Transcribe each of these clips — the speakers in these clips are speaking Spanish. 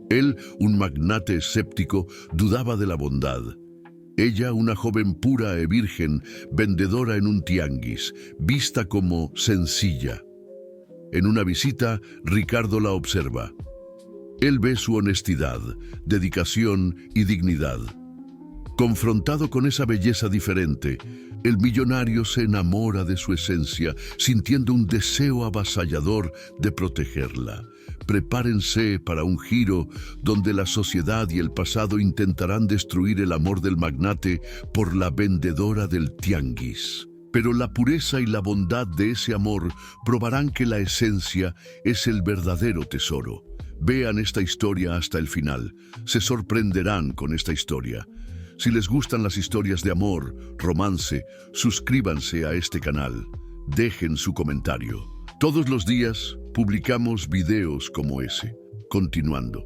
Él, un magnate escéptico, dudaba de la bondad. Ella, una joven pura e virgen, vendedora en un tianguis, vista como sencilla. En una visita, Ricardo la observa. Él ve su honestidad, dedicación y dignidad. Confrontado con esa belleza diferente, el millonario se enamora de su esencia, sintiendo un deseo avasallador de protegerla. Prepárense para un giro donde la sociedad y el pasado intentarán destruir el amor del magnate por la vendedora del tianguis. Pero la pureza y la bondad de ese amor probarán que la esencia es el verdadero tesoro. Vean esta historia hasta el final. Se sorprenderán con esta historia. Si les gustan las historias de amor, romance, suscríbanse a este canal. Dejen su comentario. Todos los días publicamos videos como ese. Continuando.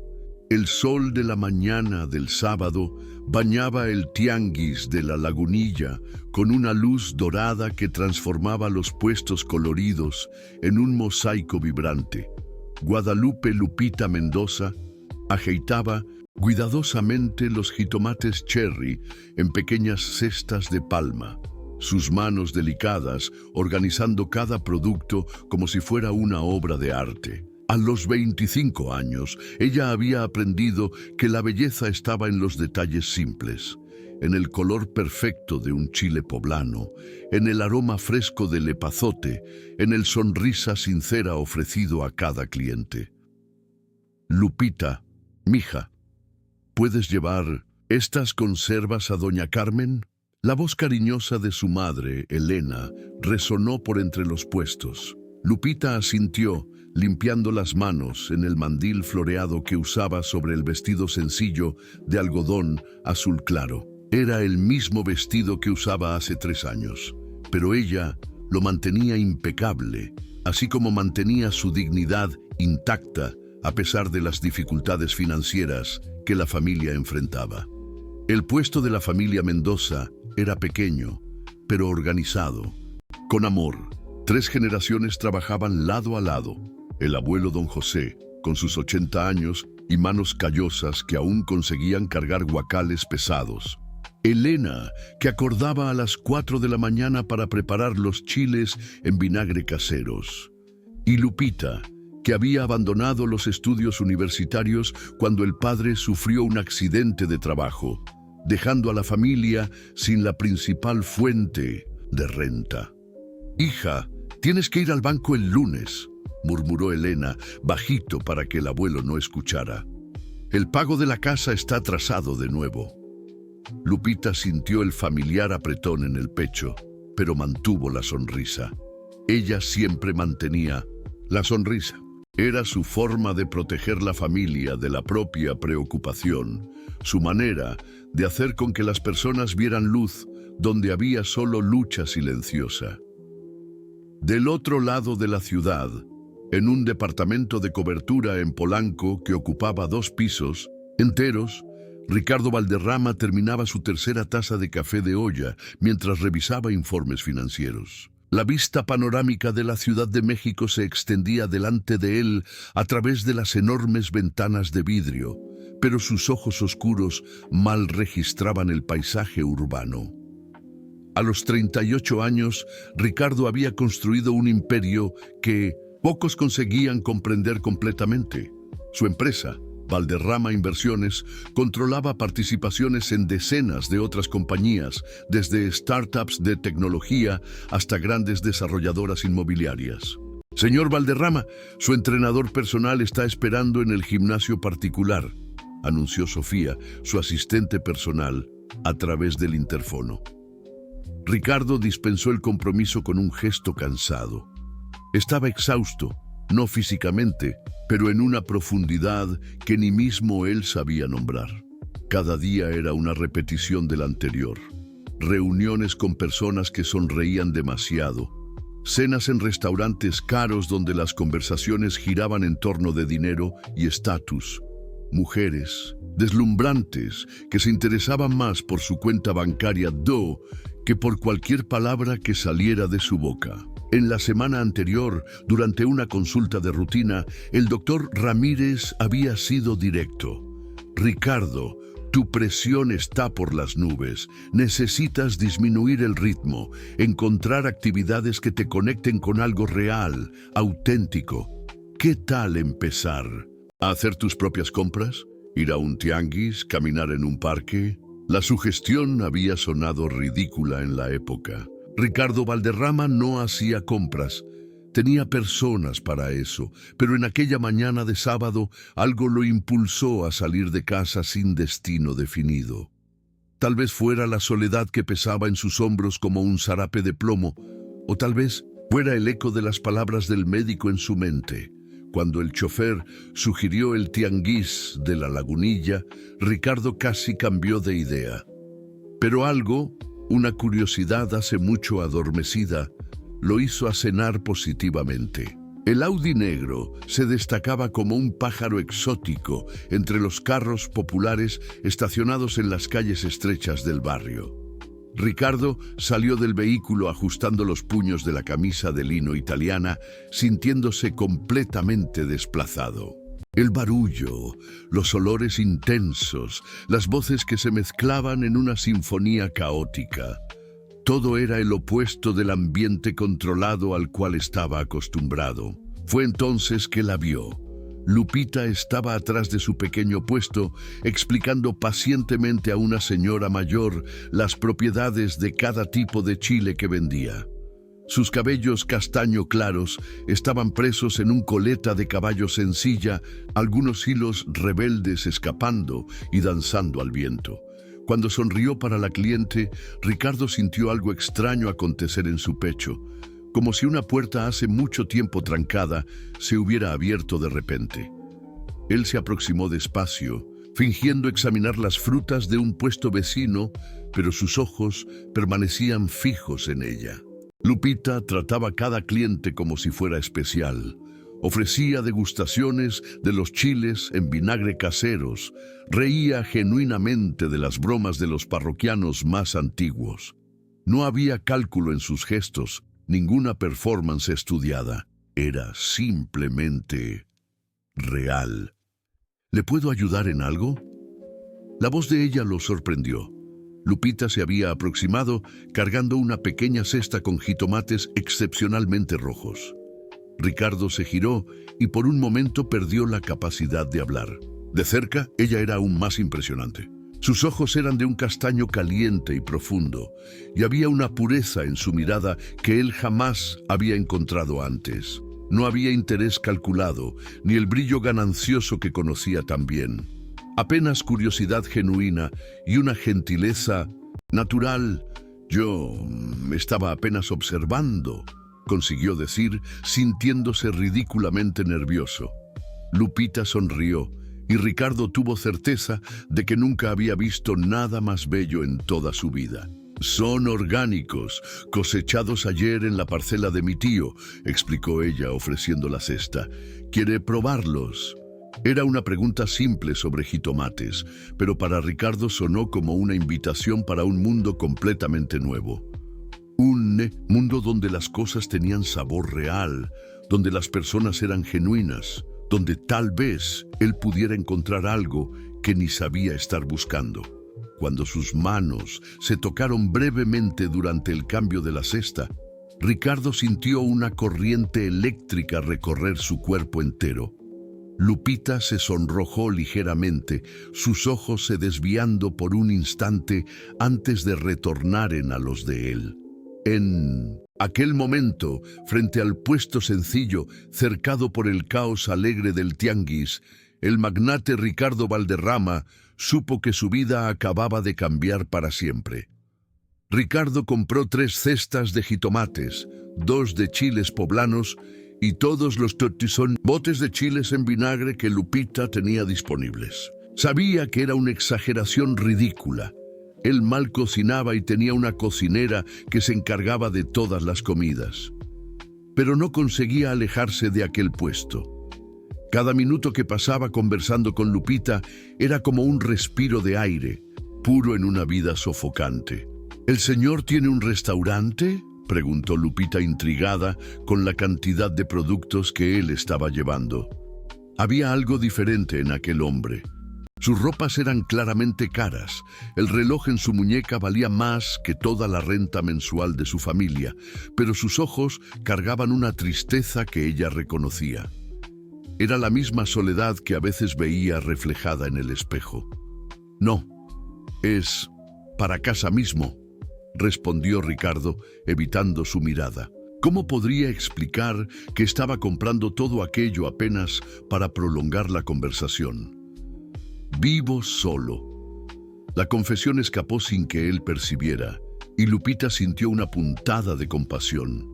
El sol de la mañana del sábado bañaba el tianguis de la Lagunilla con una luz dorada que transformaba los puestos coloridos en un mosaico vibrante. Guadalupe Lupita Mendoza ajeitaba cuidadosamente los jitomates cherry en pequeñas cestas de palma, sus manos delicadas organizando cada producto como si fuera una obra de arte. A los 25 años, ella había aprendido que la belleza estaba en los detalles simples, en el color perfecto de un chile poblano, en el aroma fresco del epazote, en el sonrisa sincera ofrecido a cada cliente. Lupita, mija, ¿puedes llevar estas conservas a doña Carmen? La voz cariñosa de su madre, Elena, resonó por entre los puestos. Lupita asintió, limpiando las manos en el mandil floreado que usaba sobre el vestido sencillo de algodón azul claro. Era el mismo vestido que usaba hace 3 años, pero ella lo mantenía impecable, así como mantenía su dignidad intacta a pesar de las dificultades financieras que la familia enfrentaba. El puesto de la familia Mendoza era pequeño, pero organizado. Con amor, 3 generaciones trabajaban lado a lado. El abuelo don José, con sus 80 años y manos callosas que aún conseguían cargar guacales pesados. Elena, que acordaba a las 4 de la mañana para preparar los chiles en vinagre caseros. Y Lupita, que había abandonado los estudios universitarios cuando el padre sufrió un accidente de trabajo, dejando a la familia sin la principal fuente de renta. «Hija, tienes que ir al banco el lunes», murmuró Elena, bajito para que el abuelo no escuchara. «El pago de la casa está atrasado de nuevo». Lupita sintió el familiar apretón en el pecho, pero mantuvo la sonrisa. Ella siempre mantenía la sonrisa. Era su forma de proteger la familia de la propia preocupación, su manera de hacer con que las personas vieran luz donde había solo lucha silenciosa. Del otro lado de la ciudad, en un departamento de cobertura en Polanco que ocupaba 2 pisos enteros, Ricardo Valderrama terminaba su 3ª taza de café de olla mientras revisaba informes financieros. La vista panorámica de la Ciudad de México se extendía delante de él a través de las enormes ventanas de vidrio, pero sus ojos oscuros mal registraban el paisaje urbano. A los 38 años, Ricardo había construido un imperio que pocos conseguían comprender completamente. Su empresa, Valderrama Inversiones, controlaba participaciones en decenas de otras compañías, desde startups de tecnología hasta grandes desarrolladoras inmobiliarias. «Señor Valderrama, su entrenador personal está esperando en el gimnasio particular», anunció Sofía, su asistente personal, a través del interfono. Ricardo dispensó el compromiso con un gesto cansado. Estaba exhausto, no físicamente, pero en una profundidad que ni mismo él sabía nombrar. Cada día era una repetición del anterior. Reuniones con personas que sonreían demasiado. Cenas en restaurantes caros donde las conversaciones giraban en torno de dinero y estatus. Mujeres deslumbrantes que se interesaban más por su cuenta bancaria que por cualquier palabra que saliera de su boca. En la semana anterior, durante una consulta de rutina, el doctor Ramírez había sido directo. Ricardo, tu presión está por las nubes. Necesitas disminuir el ritmo, encontrar actividades que te conecten con algo real, auténtico. ¿Qué tal empezar? ¿A hacer tus propias compras? ¿Ir a un tianguis? ¿Caminar en un parque? La sugestión había sonado ridícula en la época. Ricardo Valderrama no hacía compras. Tenía personas para eso, pero en aquella mañana de sábado algo lo impulsó a salir de casa sin destino definido. Tal vez fuera la soledad que pesaba en sus hombros como un zarape de plomo, o tal vez fuera el eco de las palabras del médico en su mente. Cuando el chofer sugirió el tianguis de la Lagunilla, Ricardo casi cambió de idea. Pero algo, una curiosidad hace mucho adormecida, lo hizo acenar positivamente. El Audi negro se destacaba como un pájaro exótico entre los carros populares estacionados en las calles estrechas del barrio. Ricardo salió del vehículo ajustando los puños de la camisa de lino italiana, sintiéndose completamente desplazado. El barullo, los olores intensos, las voces que se mezclaban en una sinfonía caótica. Todo era el opuesto del ambiente controlado al cual estaba acostumbrado. Fue entonces que la vio. Lupita estaba atrás de su pequeño puesto, explicando pacientemente a una señora mayor las propiedades de cada tipo de chile que vendía. Sus cabellos castaño claros estaban presos en un coleta de caballo sencilla, algunos hilos rebeldes escapando y danzando al viento. Cuando sonrió para la cliente, Ricardo sintió algo extraño acontecer en su pecho, como si una puerta hace mucho tiempo trancada se hubiera abierto de repente. Él se aproximó despacio, fingiendo examinar las frutas de un puesto vecino, pero sus ojos permanecían fijos en ella. Lupita trataba a cada cliente como si fuera especial. Ofrecía degustaciones de los chiles en vinagre caseros, reía genuinamente de las bromas de los parroquianos más antiguos. No había cálculo en sus gestos, ninguna performance estudiada. Era simplemente real. ¿Le puedo ayudar en algo? La voz de ella lo sorprendió. Lupita se había aproximado cargando una pequeña cesta con jitomates excepcionalmente rojos. Ricardo se giró y por un momento perdió la capacidad de hablar. De cerca, ella era aún más impresionante. Sus ojos eran de un castaño caliente y profundo, y había una pureza en su mirada que él jamás había encontrado antes. No había interés calculado, ni el brillo ganancioso que conocía tan bien. Apenas curiosidad genuina y una gentileza natural. Yo estaba apenas observando, consiguió decir, sintiéndose ridículamente nervioso. Lupita sonrió, y Ricardo tuvo certeza de que nunca había visto nada más bello en toda su vida. Son orgánicos, cosechados ayer en la parcela de mi tío, explicó ella ofreciendo la cesta. ¿Quiere probarlos? Era una pregunta simple sobre jitomates, pero para Ricardo sonó como una invitación para un mundo completamente nuevo. Un mundo donde las cosas tenían sabor real, donde las personas eran genuinas, donde tal vez él pudiera encontrar algo que ni sabía estar buscando. Cuando sus manos se tocaron brevemente durante el cambio de la cesta, Ricardo sintió una corriente eléctrica recorrer su cuerpo entero. Lupita se sonrojó ligeramente, sus ojos se desviando por un instante antes de retornar a los de él. En aquel momento, frente al puesto sencillo, cercado por el caos alegre del tianguis, el magnate Ricardo Valderrama supo que su vida acababa de cambiar para siempre. Ricardo compró 3 cestas de jitomates, 2 de chiles poblanos y todos los botes de chiles en vinagre que Lupita tenía disponibles. Sabía que era una exageración ridícula. Él mal cocinaba y tenía una cocinera que se encargaba de todas las comidas. Pero no conseguía alejarse de aquel puesto. Cada minuto que pasaba conversando con Lupita era como un respiro de aire, puro en una vida sofocante. ¿El señor tiene un restaurante?, preguntó Lupita intrigada con la cantidad de productos que él estaba llevando. Había algo diferente en aquel hombre. Sus ropas eran claramente caras. El reloj en su muñeca valía más que toda la renta mensual de su familia, pero sus ojos cargaban una tristeza que ella reconocía. Era la misma soledad que a veces veía reflejada en el espejo. «No, es para casa mismo», respondió Ricardo, evitando su mirada. ¿Cómo podría explicar que estaba comprando todo aquello apenas para prolongar la conversación? «Vivo solo». La confesión escapó sin que él percibiera, y Lupita sintió una puntada de compasión.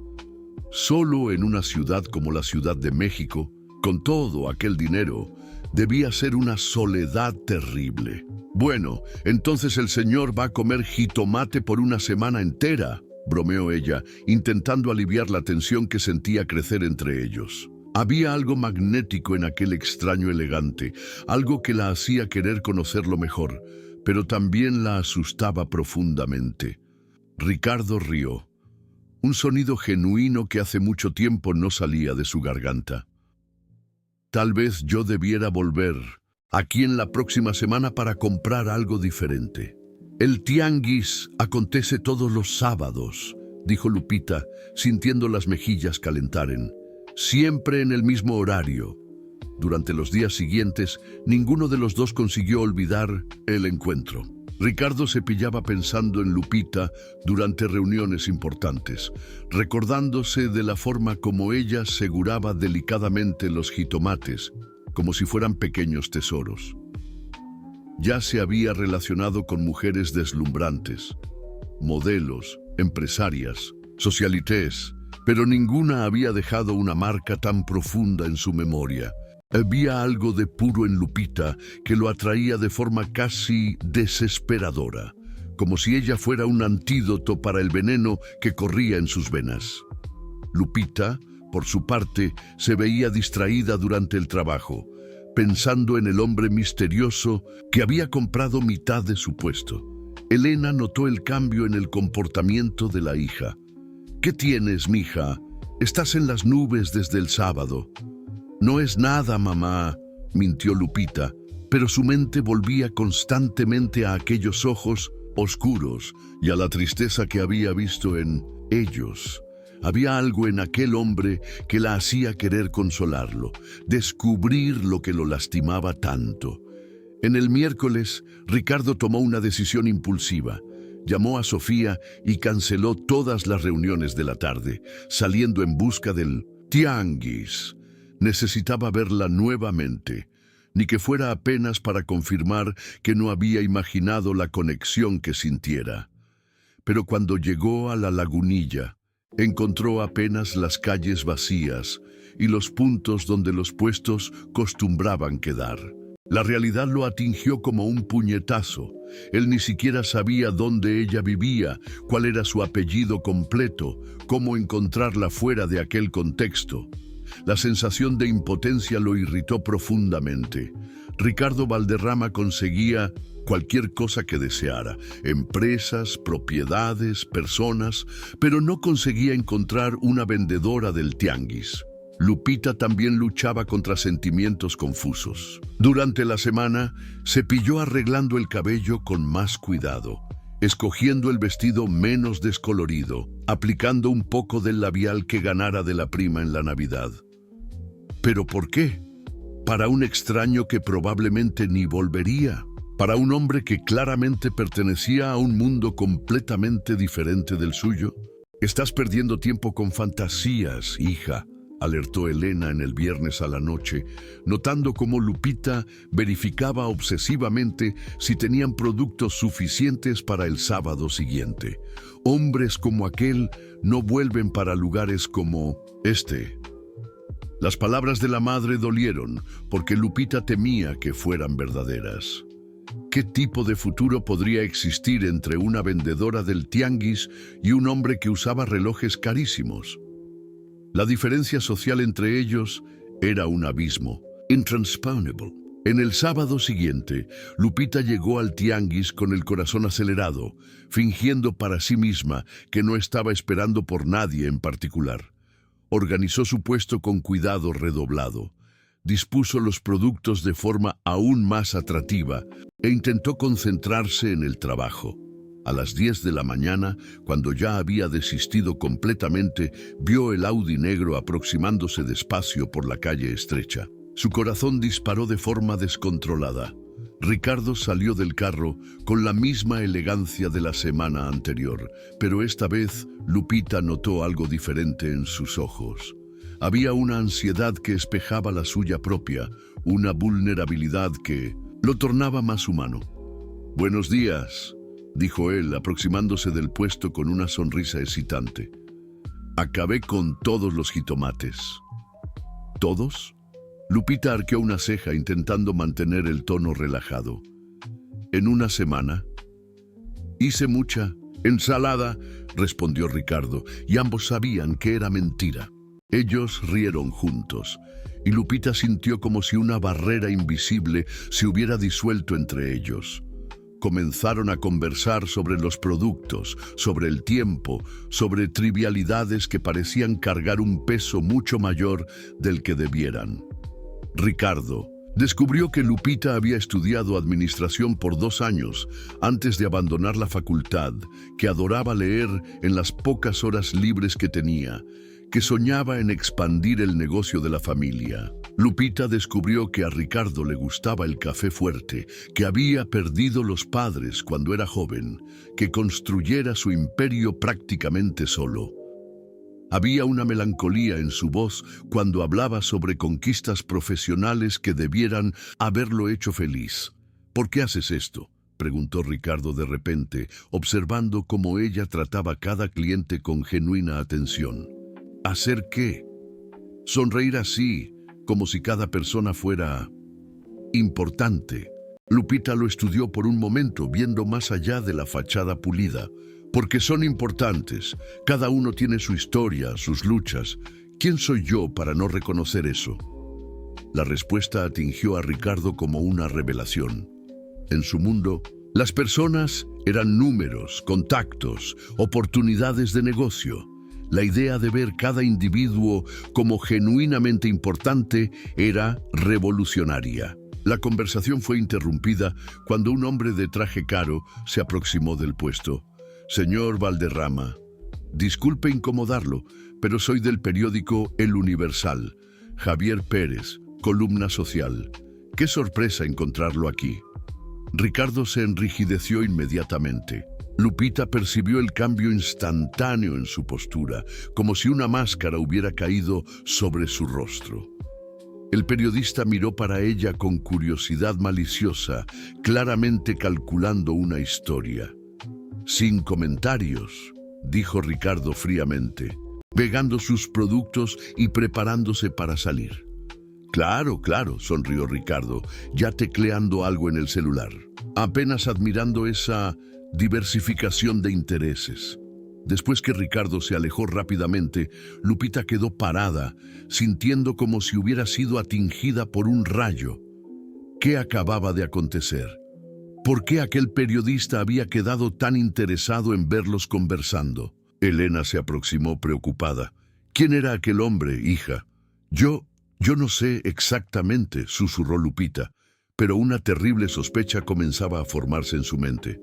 Solo en una ciudad como la Ciudad de México, con todo aquel dinero, debía ser una soledad terrible. «Bueno, entonces el señor va a comer jitomate por una semana entera», bromeó ella, intentando aliviar la tensión que sentía crecer entre ellos. Había algo magnético en aquel extraño elegante, algo que la hacía querer conocerlo mejor, pero también la asustaba profundamente. Ricardo rió, un sonido genuino que hace mucho tiempo no salía de su garganta. «Tal vez yo debiera volver aquí en la próxima semana para comprar algo diferente». «El tianguis acontece todos los sábados», dijo Lupita, sintiendo las mejillas calentaren. «Siempre en el mismo horario». Durante los días siguientes, ninguno de los dos consiguió olvidar el encuentro. Ricardo se pillaba pensando en Lupita durante reuniones importantes, recordándose de la forma como ella seguraba delicadamente los jitomates, como si fueran pequeños tesoros. Ya se había relacionado con mujeres deslumbrantes, modelos, empresarias, socialites, pero ninguna había dejado una marca tan profunda en su memoria. Había algo de puro en Lupita que lo atraía de forma casi desesperadora, como si ella fuera un antídoto para el veneno que corría en sus venas. Lupita, por su parte, se veía distraída durante el trabajo, pensando en el hombre misterioso que había comprado mitad de su puesto. Elena notó el cambio en el comportamiento de la hija. «¿Qué tienes, mija? Estás en las nubes desde el sábado». «No es nada, mamá», mintió Lupita, pero su mente volvía constantemente a aquellos ojos oscuros y a la tristeza que había visto en ellos. Había algo en aquel hombre que la hacía querer consolarlo, descubrir lo que lo lastimaba tanto. En el miércoles, Ricardo tomó una decisión impulsiva. Llamó a Sofía y canceló todas las reuniones de la tarde, saliendo en busca del tianguis. Necesitaba verla nuevamente, ni que fuera apenas para confirmar que no había imaginado la conexión que sintiera. Pero cuando llegó a la lagunilla, encontró apenas las calles vacías y los puntos donde los puestos costumbraban quedar. La realidad lo atingió como un puñetazo. Él ni siquiera sabía dónde ella vivía, cuál era su apellido completo, cómo encontrarla fuera de aquel contexto. La sensación de impotencia lo irritó profundamente. Ricardo Valderrama conseguía cualquier cosa que deseara, empresas, propiedades, personas, pero no conseguía encontrar una vendedora del tianguis. Lupita también luchaba contra sentimientos confusos. Durante la semana, se pilló arreglando el cabello con más cuidado, escogiendo el vestido menos descolorido, aplicando un poco del labial que ganara de la prima en la Navidad. ¿Pero por qué? Para un extraño que probablemente ni volvería. Para un hombre que claramente pertenecía a un mundo completamente diferente del suyo. «Estás perdiendo tiempo con fantasías, hija», alertó Elena en el viernes a la noche, notando cómo Lupita verificaba obsesivamente si tenían productos suficientes para el sábado siguiente. Hombres como aquel no vuelven para lugares como este. Las palabras de la madre dolieron, porque Lupita temía que fueran verdaderas. ¿Qué tipo de futuro podría existir entre una vendedora del tianguis y un hombre que usaba relojes carísimos? La diferencia social entre ellos era un abismo, intransponable. En el sábado siguiente, Lupita llegó al tianguis con el corazón acelerado, fingiendo para sí misma que no estaba esperando por nadie en particular. Organizó su puesto con cuidado redoblado. Dispuso los productos de forma aún más atractiva e intentó concentrarse en el trabajo. A las 10 de la mañana, cuando ya había desistido completamente, vio el Audi negro aproximándose despacio por la calle estrecha. Su corazón disparó de forma descontrolada. Ricardo salió del carro con la misma elegancia de la semana anterior, pero esta vez Lupita notó algo diferente en sus ojos. Había una ansiedad que espejaba la suya propia, una vulnerabilidad que lo tornaba más humano. «Buenos días», dijo él, aproximándose del puesto con una sonrisa excitante. «Acabé con todos los jitomates». ¿Todos? Lupita arqueó una ceja intentando mantener el tono relajado. «¿En una semana?» «Hice mucha ensalada», respondió Ricardo, y ambos sabían que era mentira. Ellos rieron juntos, y Lupita sintió como si una barrera invisible se hubiera disuelto entre ellos. Comenzaron a conversar sobre los productos, sobre el tiempo, sobre trivialidades que parecían cargar un peso mucho mayor del que debieran. Ricardo descubrió que Lupita había estudiado administración por 2 años antes de abandonar la facultad, que adoraba leer en las pocas horas libres que tenía, que soñaba en expandir el negocio de la familia. Lupita descubrió que a Ricardo le gustaba el café fuerte, que había perdido los padres cuando era joven, que construyera su imperio prácticamente solo. Había una melancolía en su voz cuando hablaba sobre conquistas profesionales que debieran haberlo hecho feliz. «¿Por qué haces esto?», preguntó Ricardo de repente, observando cómo ella trataba a cada cliente con genuina atención. ¿Hacer qué? Sonreír así, como si cada persona fuera importante. Lupita lo estudió por un momento, viendo más allá de la fachada pulida. «Porque son importantes. Cada uno tiene su historia, sus luchas. ¿Quién soy yo para no reconocer eso?». La respuesta atingió a Ricardo como una revelación. En su mundo, las personas eran números, contactos, oportunidades de negocio. La idea de ver cada individuo como genuinamente importante era revolucionaria. La conversación fue interrumpida cuando un hombre de traje caro se aproximó del puesto. «Señor Valderrama, disculpe incomodarlo, pero soy del periódico El Universal. Javier Pérez, columna social. Qué sorpresa encontrarlo aquí». Ricardo se enrijeció inmediatamente. Lupita percibió el cambio instantáneo en su postura, como si una máscara hubiera caído sobre su rostro. El periodista miró para ella con curiosidad maliciosa, claramente calculando una historia. «Sin comentarios», dijo Ricardo fríamente, pegando sus productos y preparándose para salir. «Claro, claro», sonrió Ricardo, ya tecleando algo en el celular, apenas admirando esa diversificación de intereses. Después que Ricardo se alejó rápidamente, Lupita quedó parada, sintiendo como si hubiera sido atingida por un rayo. ¿Qué acababa de acontecer? ¿Por qué aquel periodista había quedado tan interesado en verlos conversando? Elena se aproximó preocupada. «¿Quién era aquel hombre, hija?» Yo no sé exactamente», susurró Lupita, pero una terrible sospecha comenzaba a formarse en su mente.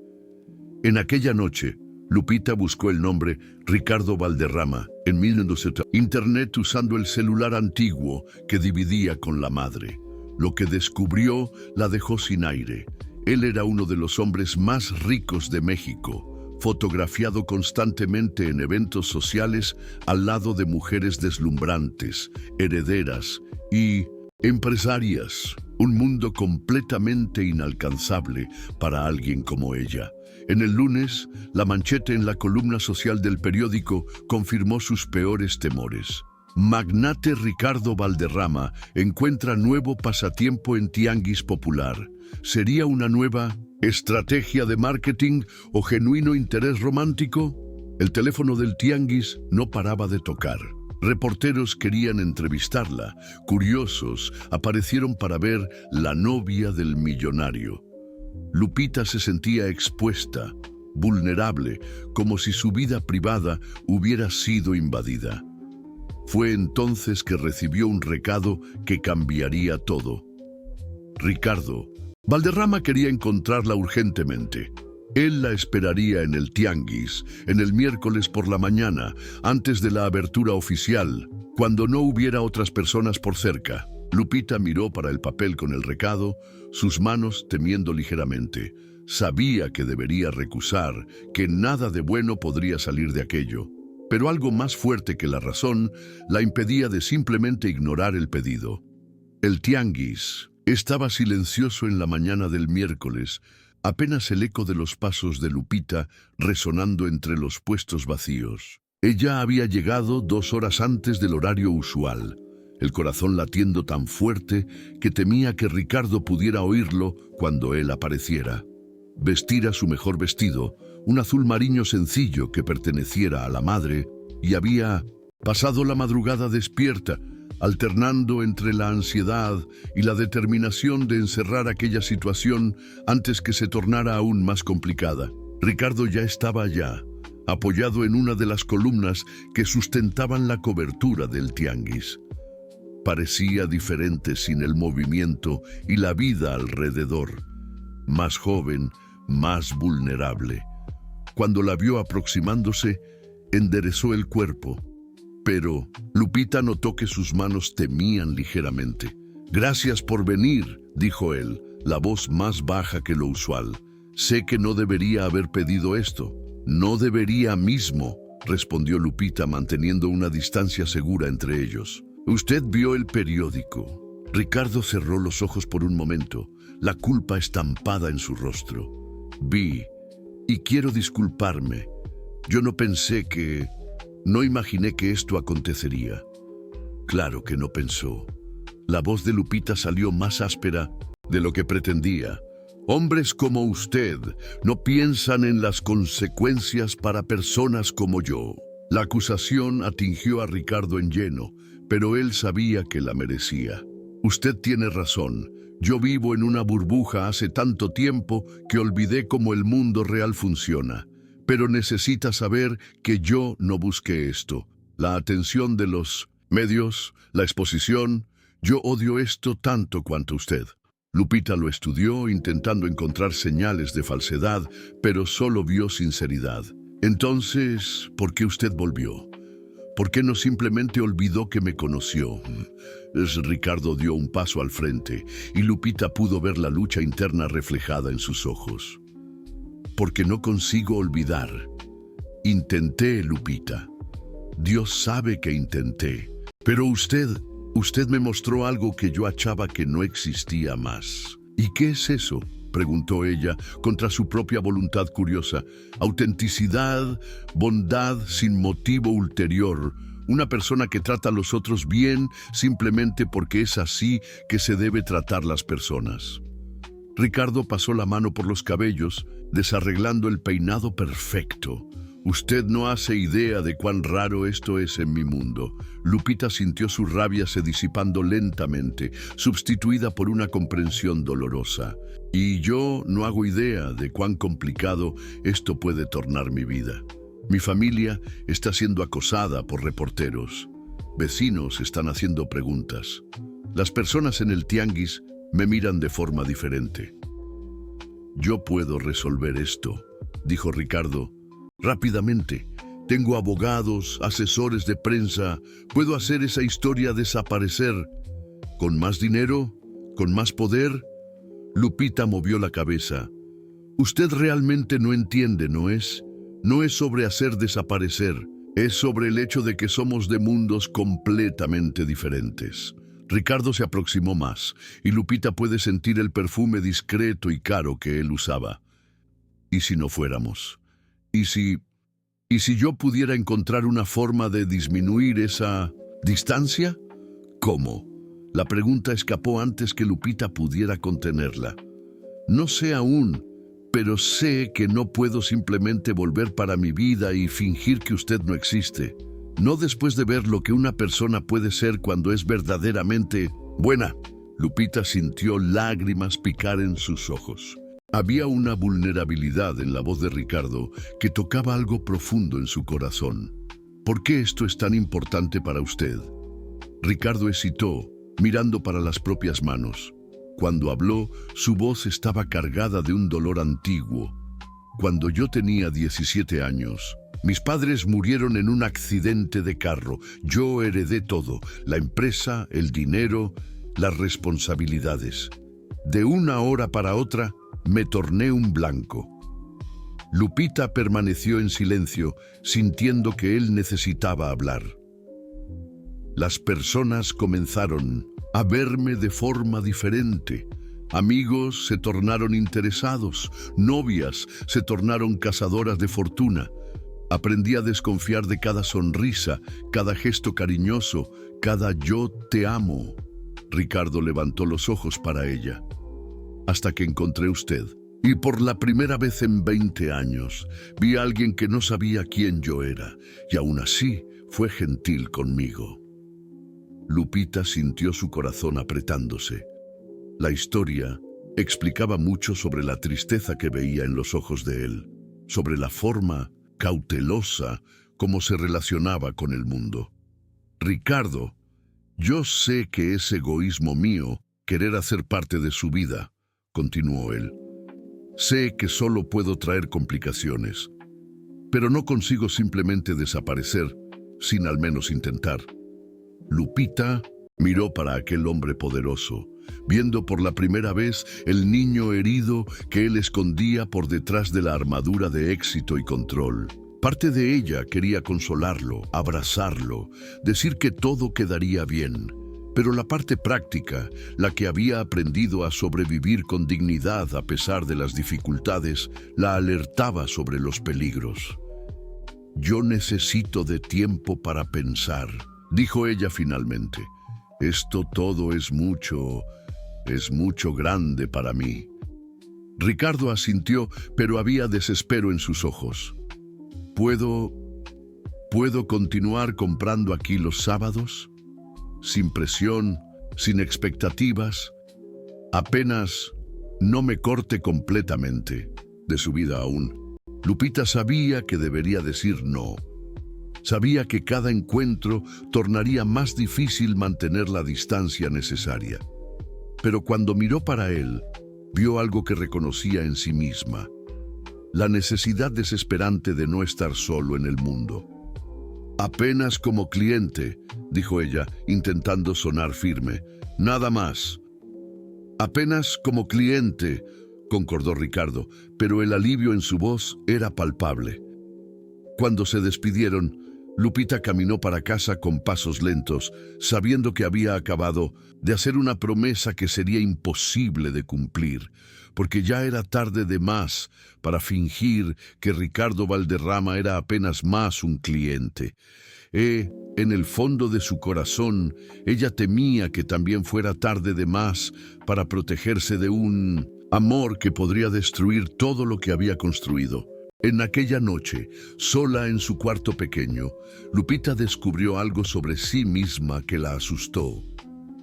En aquella noche, Lupita buscó el nombre Ricardo Valderrama en 1970 Internet usando el celular antiguo que dividía con la madre. Lo que descubrió la dejó sin aire. Él era uno de los hombres más ricos de México, fotografiado constantemente en eventos sociales al lado de mujeres deslumbrantes, herederas y empresarias. Un mundo completamente inalcanzable para alguien como ella. En el lunes, la manchete en la columna social del periódico confirmó sus peores temores. «Magnate Ricardo Valderrama encuentra nuevo pasatiempo en Tianguis Popular. ¿Sería una nueva estrategia de marketing o genuino interés romántico?». El teléfono del tianguis no paraba de tocar. Reporteros querían entrevistarla. Curiosos, aparecieron para ver la novia del millonario. Lupita se sentía expuesta, vulnerable, como si su vida privada hubiera sido invadida. Fue entonces que recibió un recado que cambiaría todo. Ricardo. Valderrama quería encontrarla urgentemente. Él la esperaría en el Tianguis, en el miércoles por la mañana, antes de la abertura oficial, cuando no hubiera otras personas por cerca. Lupita miró para el papel con el recado, sus manos temiendo ligeramente. Sabía que debería recusar, que nada de bueno podría salir de aquello. Pero algo más fuerte que la razón la impedía de simplemente ignorar el pedido. El Tianguis estaba silencioso en la mañana del miércoles, apenas el eco de los pasos de Lupita resonando entre los puestos vacíos. Ella había llegado 2 horas antes del horario usual, el corazón latiendo tan fuerte que temía que Ricardo pudiera oírlo cuando él apareciera. Vestira su mejor vestido, un azul marino sencillo que perteneciera a la madre, y había pasado la madrugada despierta, alternando entre la ansiedad y la determinación de encerrar aquella situación antes que se tornara aún más complicada. Ricardo ya estaba allá, apoyado en una de las columnas que sustentaban la cobertura del Tianguis. Parecía diferente sin el movimiento y la vida alrededor. Más joven, más vulnerable. Cuando la vio aproximándose, enderezó el cuerpo. Pero Lupita notó que sus manos temían ligeramente. «Gracias por venir», dijo él, la voz más baja que lo usual. «Sé que no debería haber pedido esto». «No debería mismo», respondió Lupita manteniendo una distancia segura entre ellos. «Usted vio el periódico». Ricardo cerró los ojos por un momento, la culpa estampada en su rostro. «Vi, y quiero disculparme. Yo no pensé que... No imaginé que esto acontecería». Claro que no pensó. La voz de Lupita salió más áspera de lo que pretendía. «Hombres como usted no piensan en las consecuencias para personas como yo». La acusación atingió a Ricardo en lleno, pero él sabía que la merecía. «Usted tiene razón. Yo vivo en una burbuja hace tanto tiempo que olvidé cómo el mundo real funciona. Pero necesita saber que yo no busqué esto. La atención de los medios, la exposición. Yo odio esto tanto cuanto usted». Lupita lo estudió intentando encontrar señales de falsedad, pero solo vio sinceridad. «Entonces, ¿por qué usted volvió? ¿Por qué no simplemente olvidó que me conoció?» Ricardo dio un paso al frente y Lupita pudo ver la lucha interna reflejada en sus ojos. «Porque no consigo olvidar. Intenté, Lupita. Dios sabe que intenté. Pero usted me mostró algo que yo achaba que no existía más». «¿Y qué es eso?», preguntó ella, contra su propia voluntad curiosa. «Autenticidad, bondad sin motivo ulterior. Una persona que trata a los otros bien simplemente porque es así que se debe tratar las personas». Ricardo pasó la mano por los cabellos, desarreglando el peinado perfecto. «Usted no hace idea de cuán raro esto es en mi mundo». Lupita sintió su rabia se disipando lentamente, sustituida por una comprensión dolorosa. «Y yo no hago idea de cuán complicado esto puede tornar mi vida. Mi familia está siendo acosada por reporteros. Vecinos están haciendo preguntas. Las personas en el Tianguis me miran de forma diferente». «Yo puedo resolver esto», dijo Ricardo. «Rápidamente. Tengo abogados, asesores de prensa. Puedo hacer esa historia desaparecer. ¿Con más dinero? ¿Con más poder?» Lupita movió la cabeza. «Usted realmente no entiende, ¿no es? No es sobre hacer desaparecer. Es sobre el hecho de que somos de mundos completamente diferentes». Ricardo se aproximó más, y Lupita puede sentir el perfume discreto y caro que él usaba. «¿Y si no fuéramos? ¿Y si yo pudiera encontrar una forma de disminuir esa distancia?» «¿Cómo?». La pregunta escapó antes que Lupita pudiera contenerla. «No sé aún, pero sé que no puedo simplemente volver para mi vida y fingir que usted no existe. No después de ver lo que una persona puede ser cuando es verdaderamente buena. Lupita sintió lágrimas picar en sus ojos. Había una vulnerabilidad en la voz de Ricardo que tocaba algo profundo en su corazón. ¿Por qué esto es tan importante para usted? Ricardo hesitó, mirando para las propias manos. Cuando habló, su voz estaba cargada de un dolor antiguo. Cuando yo tenía 17 años, mis padres murieron en un accidente de carro. Yo heredé todo, la empresa, el dinero, las responsabilidades. De una hora para otra, me torné un blanco. Lupita permaneció en silencio, sintiendo que él necesitaba hablar. Las personas comenzaron a verme de forma diferente. Amigos se tornaron interesados, novias se tornaron cazadoras de fortuna. Aprendí a desconfiar de cada sonrisa, cada gesto cariñoso, cada yo te amo. Ricardo levantó los ojos para ella. Hasta que encontré usted. Y por la primera vez en 20 años, vi a alguien que no sabía quién yo era, y aún así fue gentil conmigo. Lupita sintió su corazón apretándose. La historia explicaba mucho sobre la tristeza que veía en los ojos de él, sobre la forma cautelosa como se relacionaba con el mundo. Ricardo, yo sé que es egoísmo mío querer hacer parte de su vida, continuó él. Sé que solo puedo traer complicaciones, pero no consigo simplemente desaparecer sin al menos intentar. Lupita miró para aquel hombre poderoso, viendo por la primera vez el niño herido que él escondía por detrás de la armadura de éxito y control. Parte de ella quería consolarlo, abrazarlo, decir que todo quedaría bien. Pero la parte práctica, la que había aprendido a sobrevivir con dignidad a pesar de las dificultades, la alertaba sobre los peligros. Yo necesito de tiempo para pensar, dijo ella finalmente. Esto todo es mucho grande para mí. Ricardo asintió, pero había desespero en sus ojos. ¿Puedo continuar comprando aquí los sábados? Sin presión, sin expectativas, apenas no me corte completamente de su vida aún. Lupita sabía que debería decir no. Sabía que cada encuentro tornaría más difícil mantener la distancia necesaria. Pero cuando miró para él, vio algo que reconocía en sí misma: la necesidad desesperante de no estar solo en el mundo. Apenas como cliente, dijo ella, intentando sonar firme. Nada más. Apenas como cliente, concordó Ricardo, pero el alivio en su voz era palpable. Cuando se despidieron, Lupita caminó para casa con pasos lentos, sabiendo que había acabado de hacer una promesa que sería imposible de cumplir, porque ya era tarde de más para fingir que Ricardo Valderrama era apenas más un cliente. En el fondo de su corazón, ella temía que también fuera tarde de más para protegerse de un amor que podría destruir todo lo que había construido. En aquella noche, sola en su cuarto pequeño, Lupita descubrió algo sobre sí misma que la asustó.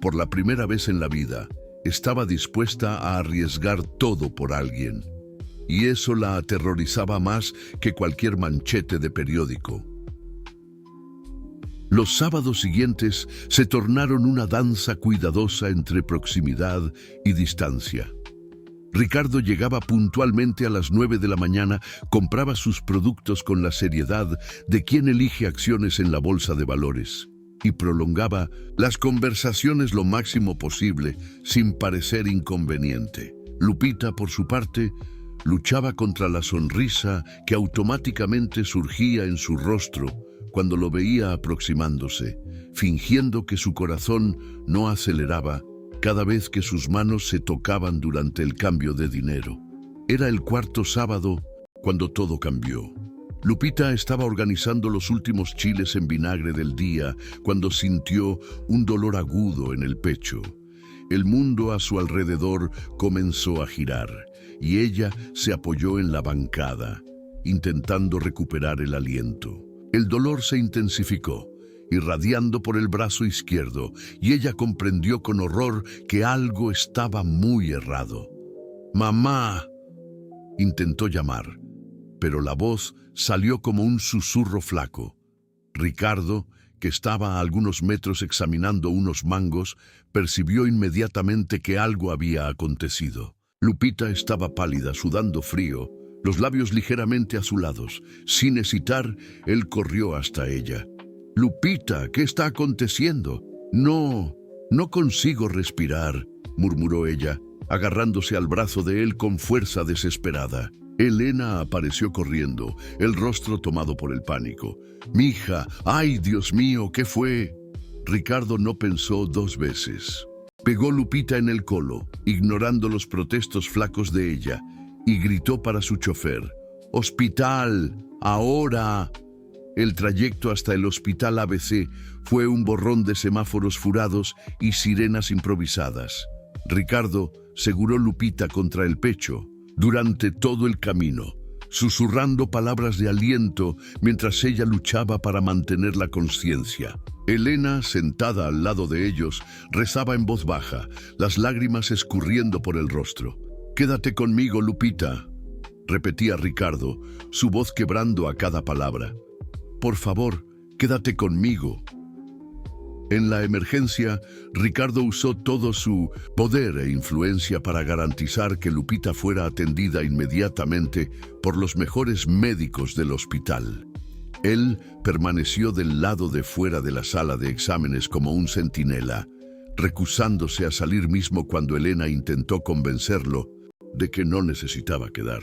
Por la primera vez en la vida, estaba dispuesta a arriesgar todo por alguien. Y eso la aterrorizaba más que cualquier manchete de periódico. Los sábados siguientes se tornaron una danza cuidadosa entre proximidad y distancia. Ricardo llegaba puntualmente a las 9 de la mañana, compraba sus productos con la seriedad de quien elige acciones en la bolsa de valores y prolongaba las conversaciones lo máximo posible sin parecer inconveniente. Lupita, por su parte, luchaba contra la sonrisa que automáticamente surgía en su rostro cuando lo veía aproximándose, fingiendo que su corazón no aceleraba cada vez que sus manos se tocaban durante el cambio de dinero. Era el cuarto sábado cuando todo cambió. Lupita estaba organizando los últimos chiles en vinagre del día cuando sintió un dolor agudo en el pecho. El mundo a su alrededor comenzó a girar y ella se apoyó en la bancada, intentando recuperar el aliento. El dolor se intensificó, irradiando por el brazo izquierdo, y ella comprendió con horror que algo estaba muy errado. «¡Mamá!», intentó llamar, pero la voz salió como un susurro flaco. Ricardo, que estaba a algunos metros examinando unos mangos, percibió inmediatamente que algo había acontecido. Lupita estaba pálida, sudando frío, los labios ligeramente azulados. Sin hesitar, él corrió hasta ella. «Lupita, ¿qué está aconteciendo?» No consigo respirar», murmuró ella, agarrándose al brazo de él con fuerza desesperada. Elena apareció corriendo, el rostro tomado por el pánico. «Mija, ¡ay, Dios mío!, ¿qué fue?». Ricardo no pensó dos veces. Pegó Lupita en el colo, ignorando los protestos flacos de ella, y gritó para su chofer: «¡Hospital! ¡Ahora!». El trayecto hasta el hospital ABC fue un borrón de semáforos furados y sirenas improvisadas. Ricardo seguró Lupita contra el pecho durante todo el camino, susurrando palabras de aliento mientras ella luchaba para mantener la conciencia. Elena, sentada al lado de ellos, rezaba en voz baja, las lágrimas escurriendo por el rostro. «Quédate conmigo, Lupita», repetía Ricardo, su voz quebrando a cada palabra. «Por favor, quédate conmigo». En la emergencia, Ricardo usó todo su poder e influencia para garantizar que Lupita fuera atendida inmediatamente por los mejores médicos del hospital. Él permaneció del lado de fuera de la sala de exámenes como un centinela, recusándose a salir mismo cuando Elena intentó convencerlo de que no necesitaba quedar.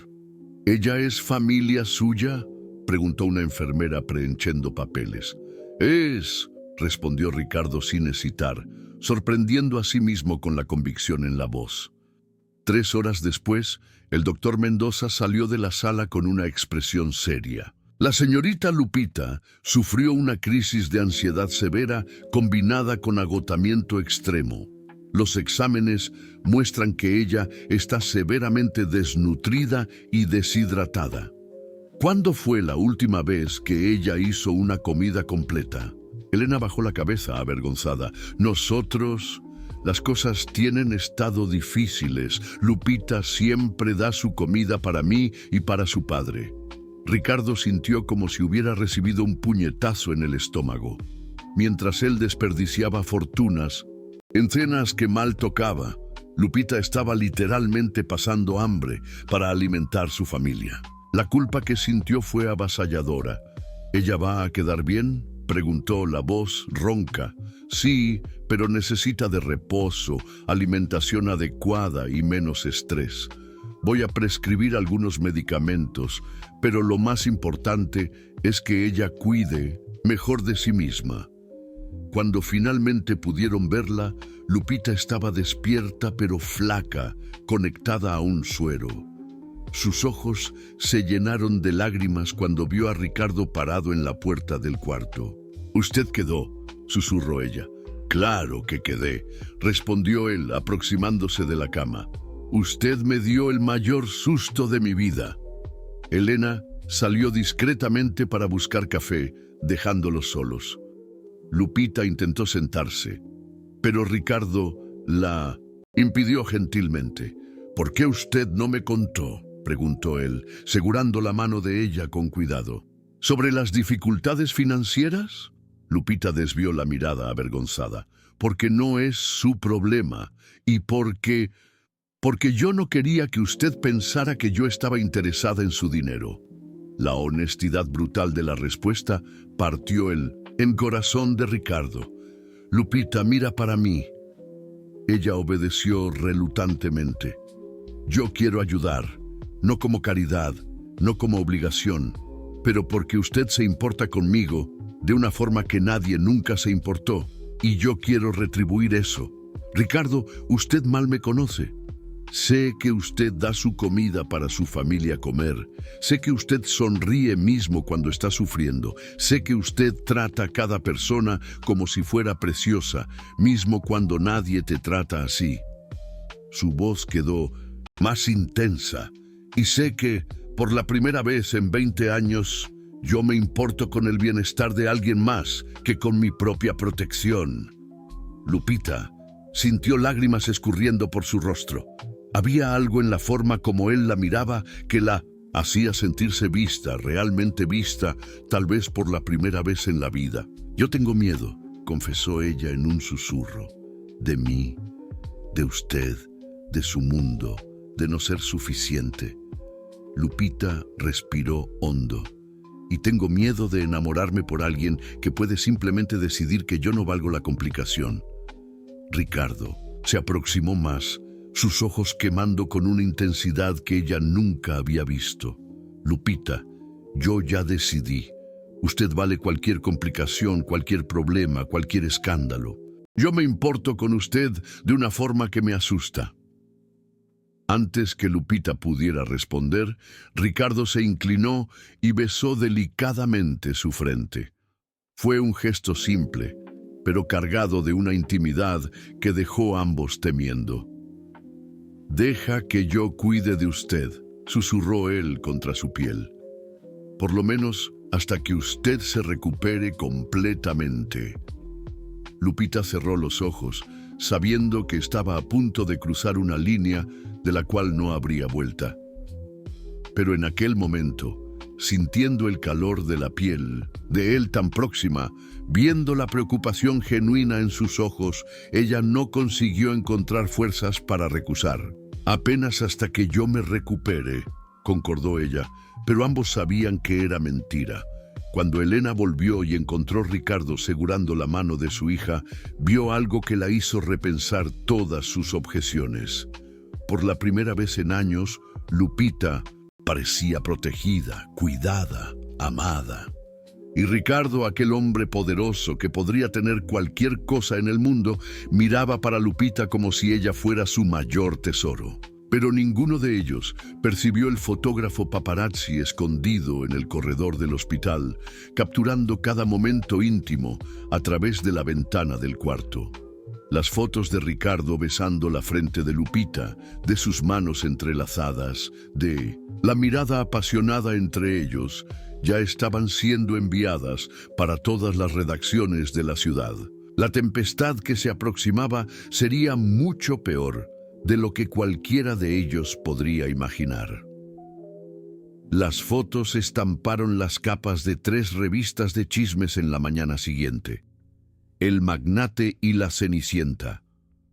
«¿Ella es familia suya?», preguntó una enfermera prehenchendo papeles. «Es», respondió Ricardo sin hesitar, sorprendiendo a sí mismo con la convicción en la voz. 3 horas después, el doctor Mendoza salió de la sala con una expresión seria. La señorita Lupita sufrió una crisis de ansiedad severa combinada con agotamiento extremo. Los exámenes muestran que ella está severamente desnutrida y deshidratada. ¿Cuándo fue la última vez que ella hizo una comida completa? Elena bajó la cabeza avergonzada. «Nosotros, las cosas tienen estado difíciles. Lupita siempre da su comida para mí y para su padre». Ricardo sintió como si hubiera recibido un puñetazo en el estómago. Mientras él desperdiciaba fortunas en cenas que mal tocaba, Lupita estaba literalmente pasando hambre para alimentar su familia. La culpa que sintió fue avasalladora. «¿Ella va a quedar bien?», preguntó la voz ronca. «Sí, pero necesita de reposo, alimentación adecuada y menos estrés. Voy a prescribir algunos medicamentos, pero lo más importante es que ella cuide mejor de sí misma». Cuando finalmente pudieron verla, Lupita estaba despierta pero flaca, conectada a un suero. Sus ojos se llenaron de lágrimas cuando vio a Ricardo parado en la puerta del cuarto. «¿Usted quedó?», susurró ella. «Claro que quedé», respondió él, aproximándose de la cama. «Usted me dio el mayor susto de mi vida». Elena salió discretamente para buscar café, dejándolos solos. Lupita intentó sentarse, pero Ricardo la impidió gentilmente. «¿Por qué usted no me contó?», preguntó él, segurando la mano de ella con cuidado. «¿Sobre las dificultades financieras?». Lupita desvió la mirada avergonzada. «Porque no es su problema, y porque yo no quería que usted pensara que yo estaba interesada en su dinero». La honestidad brutal de la respuesta partió el corazón de Ricardo. «Lupita, mira para mí». Ella obedeció relutantemente. «Yo quiero ayudar, no como caridad, no como obligación, pero porque usted se importa conmigo de una forma que nadie nunca se importó, y yo quiero retribuir eso. Ricardo, usted mal me conoce. Sé que usted da su comida para su familia comer. Sé que usted sonríe mismo cuando está sufriendo. Sé que usted trata a cada persona como si fuera preciosa, mismo cuando nadie te trata así». Su voz quedó más intensa. «Y sé que, por la primera vez en 20 años, Yo me importo con el bienestar de alguien más que con mi propia protección. Lupita sintió lágrimas escurriendo por su rostro. Había algo en la forma como él la miraba que la hacía sentirse vista, realmente vista, tal vez por la primera vez en la vida. Yo tengo miedo, confesó ella en un susurro, de mí, de usted, de su mundo, de no ser suficiente. Lupita respiró hondo. Y tengo miedo de enamorarme por alguien que puede simplemente decidir que yo no valgo la complicación. Ricardo se aproximó más, sus ojos quemando con una intensidad que ella nunca había visto. Lupita, yo ya decidí. Usted vale cualquier complicación, cualquier problema, cualquier escándalo. Yo me importo con usted de una forma que me asusta. Antes que Lupita pudiera responder, Ricardo se inclinó y besó delicadamente su frente. Fue un gesto simple, pero cargado de una intimidad que dejó a ambos temiendo. «Deja que yo cuide de usted», susurró él contra su piel. «Por lo menos hasta que usted se recupere completamente». Lupita cerró los ojos, sabiendo que estaba a punto de cruzar una línea de la cual no habría vuelta. Pero en aquel momento, sintiendo el calor de la piel, de él tan próxima, viendo la preocupación genuina en sus ojos, ella no consiguió encontrar fuerzas para recusar. «Apenas hasta que yo me recupere», concordó ella, pero ambos sabían que era mentira. Cuando Elena volvió y encontró a Ricardo segurando la mano de su hija, vio algo que la hizo repensar todas sus objeciones. Por la primera vez en años, Lupita parecía protegida, cuidada, amada. Y Ricardo, aquel hombre poderoso que podría tener cualquier cosa en el mundo, miraba para Lupita como si ella fuera su mayor tesoro. Pero ninguno de ellos percibió el fotógrafo paparazzi escondido en el corredor del hospital, capturando cada momento íntimo a través de la ventana del cuarto. Las fotos de Ricardo besando la frente de Lupita, de sus manos entrelazadas, de la mirada apasionada entre ellos, ya estaban siendo enviadas para todas las redacciones de la ciudad. La tempestad que se aproximaba sería mucho peor de lo que cualquiera de ellos podría imaginar. Las fotos estamparon las capas de 3 revistas de chismes en la mañana siguiente. El magnate y la cenicienta.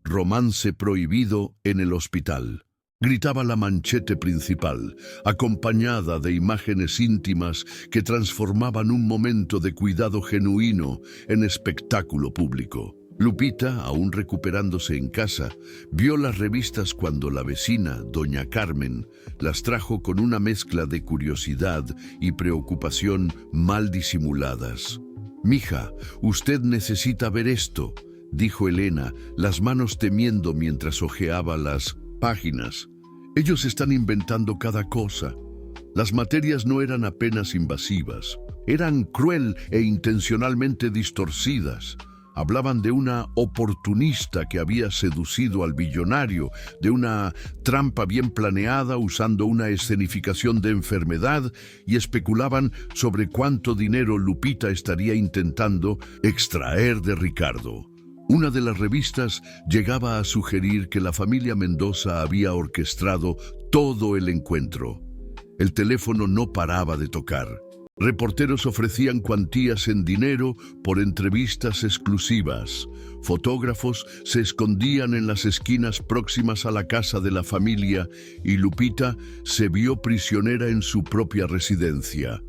Romance prohibido en el hospital. Gritaba la manchete principal, acompañada de imágenes íntimas que transformaban un momento de cuidado genuino en espectáculo público. Lupita, aún recuperándose en casa, vio las revistas cuando la vecina, doña Carmen, las trajo con una mezcla de curiosidad y preocupación mal disimuladas. «Mija, usted necesita ver esto», dijo Elena, las manos temiendo mientras hojeaba las páginas. «Ellos están inventando cada cosa. Las materias no eran apenas invasivas, eran cruel e intencionalmente distorcidas. Hablaban de una oportunista que había seducido al billonario, de una trampa bien planeada usando una escenificación de enfermedad y especulaban sobre cuánto dinero Lupita estaría intentando extraer de Ricardo. Una de las revistas llegaba a sugerir que la familia Mendoza había orquestado todo el encuentro. El teléfono no paraba de tocar. Reporteros ofrecían cuantías en dinero por entrevistas exclusivas. Fotógrafos se escondían en las esquinas próximas a la casa de la familia y Lupita se vio prisionera en su propia residencia.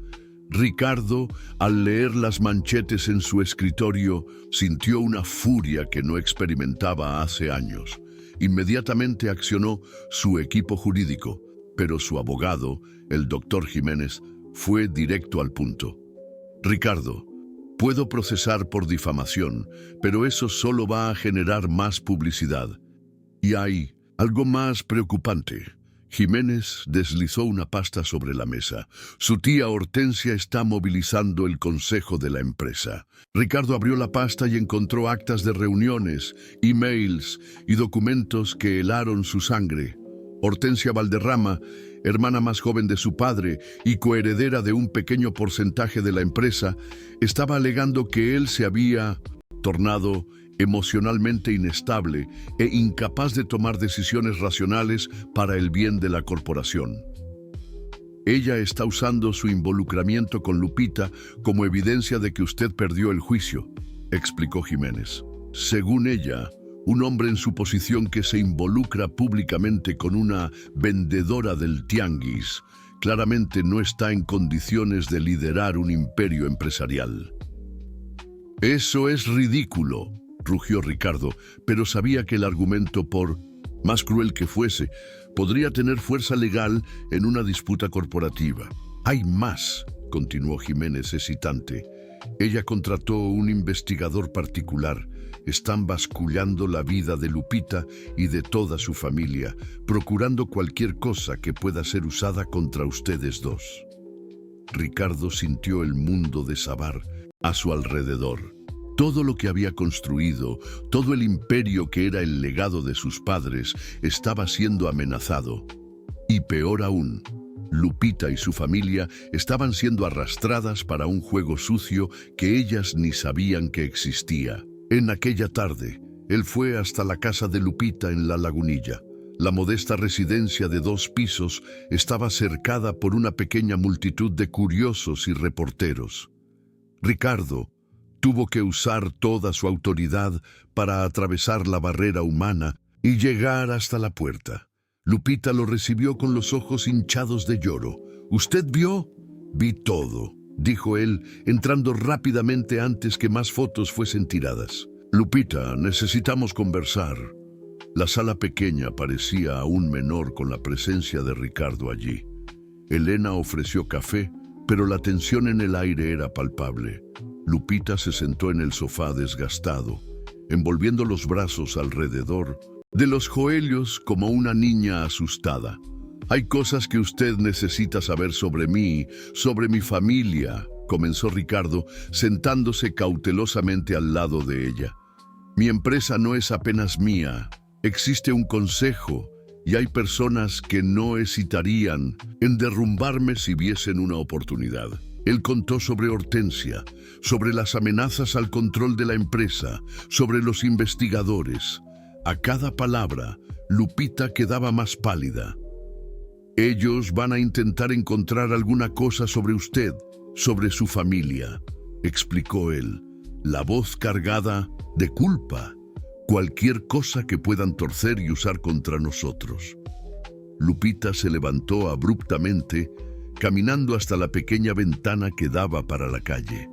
Ricardo, al leer las manchetes en su escritorio, sintió una furia que no experimentaba hace años. Inmediatamente accionó su equipo jurídico, pero su abogado, el doctor Jiménez, fue directo al punto. «Ricardo, puedo procesar por difamación, pero eso solo va a generar más publicidad. Y hay algo más preocupante». Jiménez deslizó una pasta sobre la mesa. «Su tía Hortensia está movilizando el consejo de la empresa». Ricardo abrió la pasta y encontró actas de reuniones, emails y documentos que helaron su sangre. Hortensia Valderrama hermana más joven de su padre y coheredera de un pequeño porcentaje de la empresa, estaba alegando que él se había tornado emocionalmente inestable e incapaz de tomar decisiones racionales para el bien de la corporación. Ella está usando su involucramiento con Lupita como evidencia de que usted perdió el juicio, explicó Jiménez. Según ella, un hombre en su posición que se involucra públicamente con una vendedora del tianguis claramente no está en condiciones de liderar un imperio empresarial. Eso es ridículo, rugió Ricardo, pero sabía que el argumento, por más cruel que fuese, podría tener fuerza legal en una disputa corporativa. Hay más, continuó Jiménez hesitante. Ella contrató un investigador particular. Están basculando la vida de Lupita y de toda su familia, procurando cualquier cosa que pueda ser usada contra ustedes dos. Ricardo sintió el mundo desabar a su alrededor. Todo lo que había construido, todo el imperio que era el legado de sus padres, estaba siendo amenazado. Y peor aún, Lupita y su familia estaban siendo arrastradas para un juego sucio que ellas ni sabían que existía. En aquella tarde, él fue hasta la casa de Lupita en La Lagunilla. La modesta residencia de 2 pisos estaba cercada por una pequeña multitud de curiosos y reporteros. Ricardo tuvo que usar toda su autoridad para atravesar la barrera humana y llegar hasta la puerta. Lupita lo recibió con los ojos hinchados de lloro. ¿Usted vio? Vi todo, dijo él, entrando rápidamente antes que más fotos fuesen tiradas. Lupita, necesitamos conversar. La sala pequeña parecía aún menor con la presencia de Ricardo allí. Elena ofreció café, pero la tensión en el aire era palpable. Lupita se sentó en el sofá desgastado, envolviendo los brazos alrededor de los joelhos como una niña asustada. Hay cosas que usted necesita saber sobre mí, sobre mi familia, comenzó Ricardo, sentándose cautelosamente al lado de ella. Mi empresa no es apenas mía. Existe un consejo y hay personas que no hesitarían en derrumbarme si viesen una oportunidad. Él contó sobre Hortensia, sobre las amenazas al control de la empresa, sobre los investigadores. A cada palabra, Lupita quedaba más pálida. Ellos van a intentar encontrar alguna cosa sobre usted, sobre su familia, explicó él, la voz cargada de culpa. Cualquier cosa que puedan torcer y usar contra nosotros. Lupita se levantó abruptamente, caminando hasta la pequeña ventana que daba para la calle.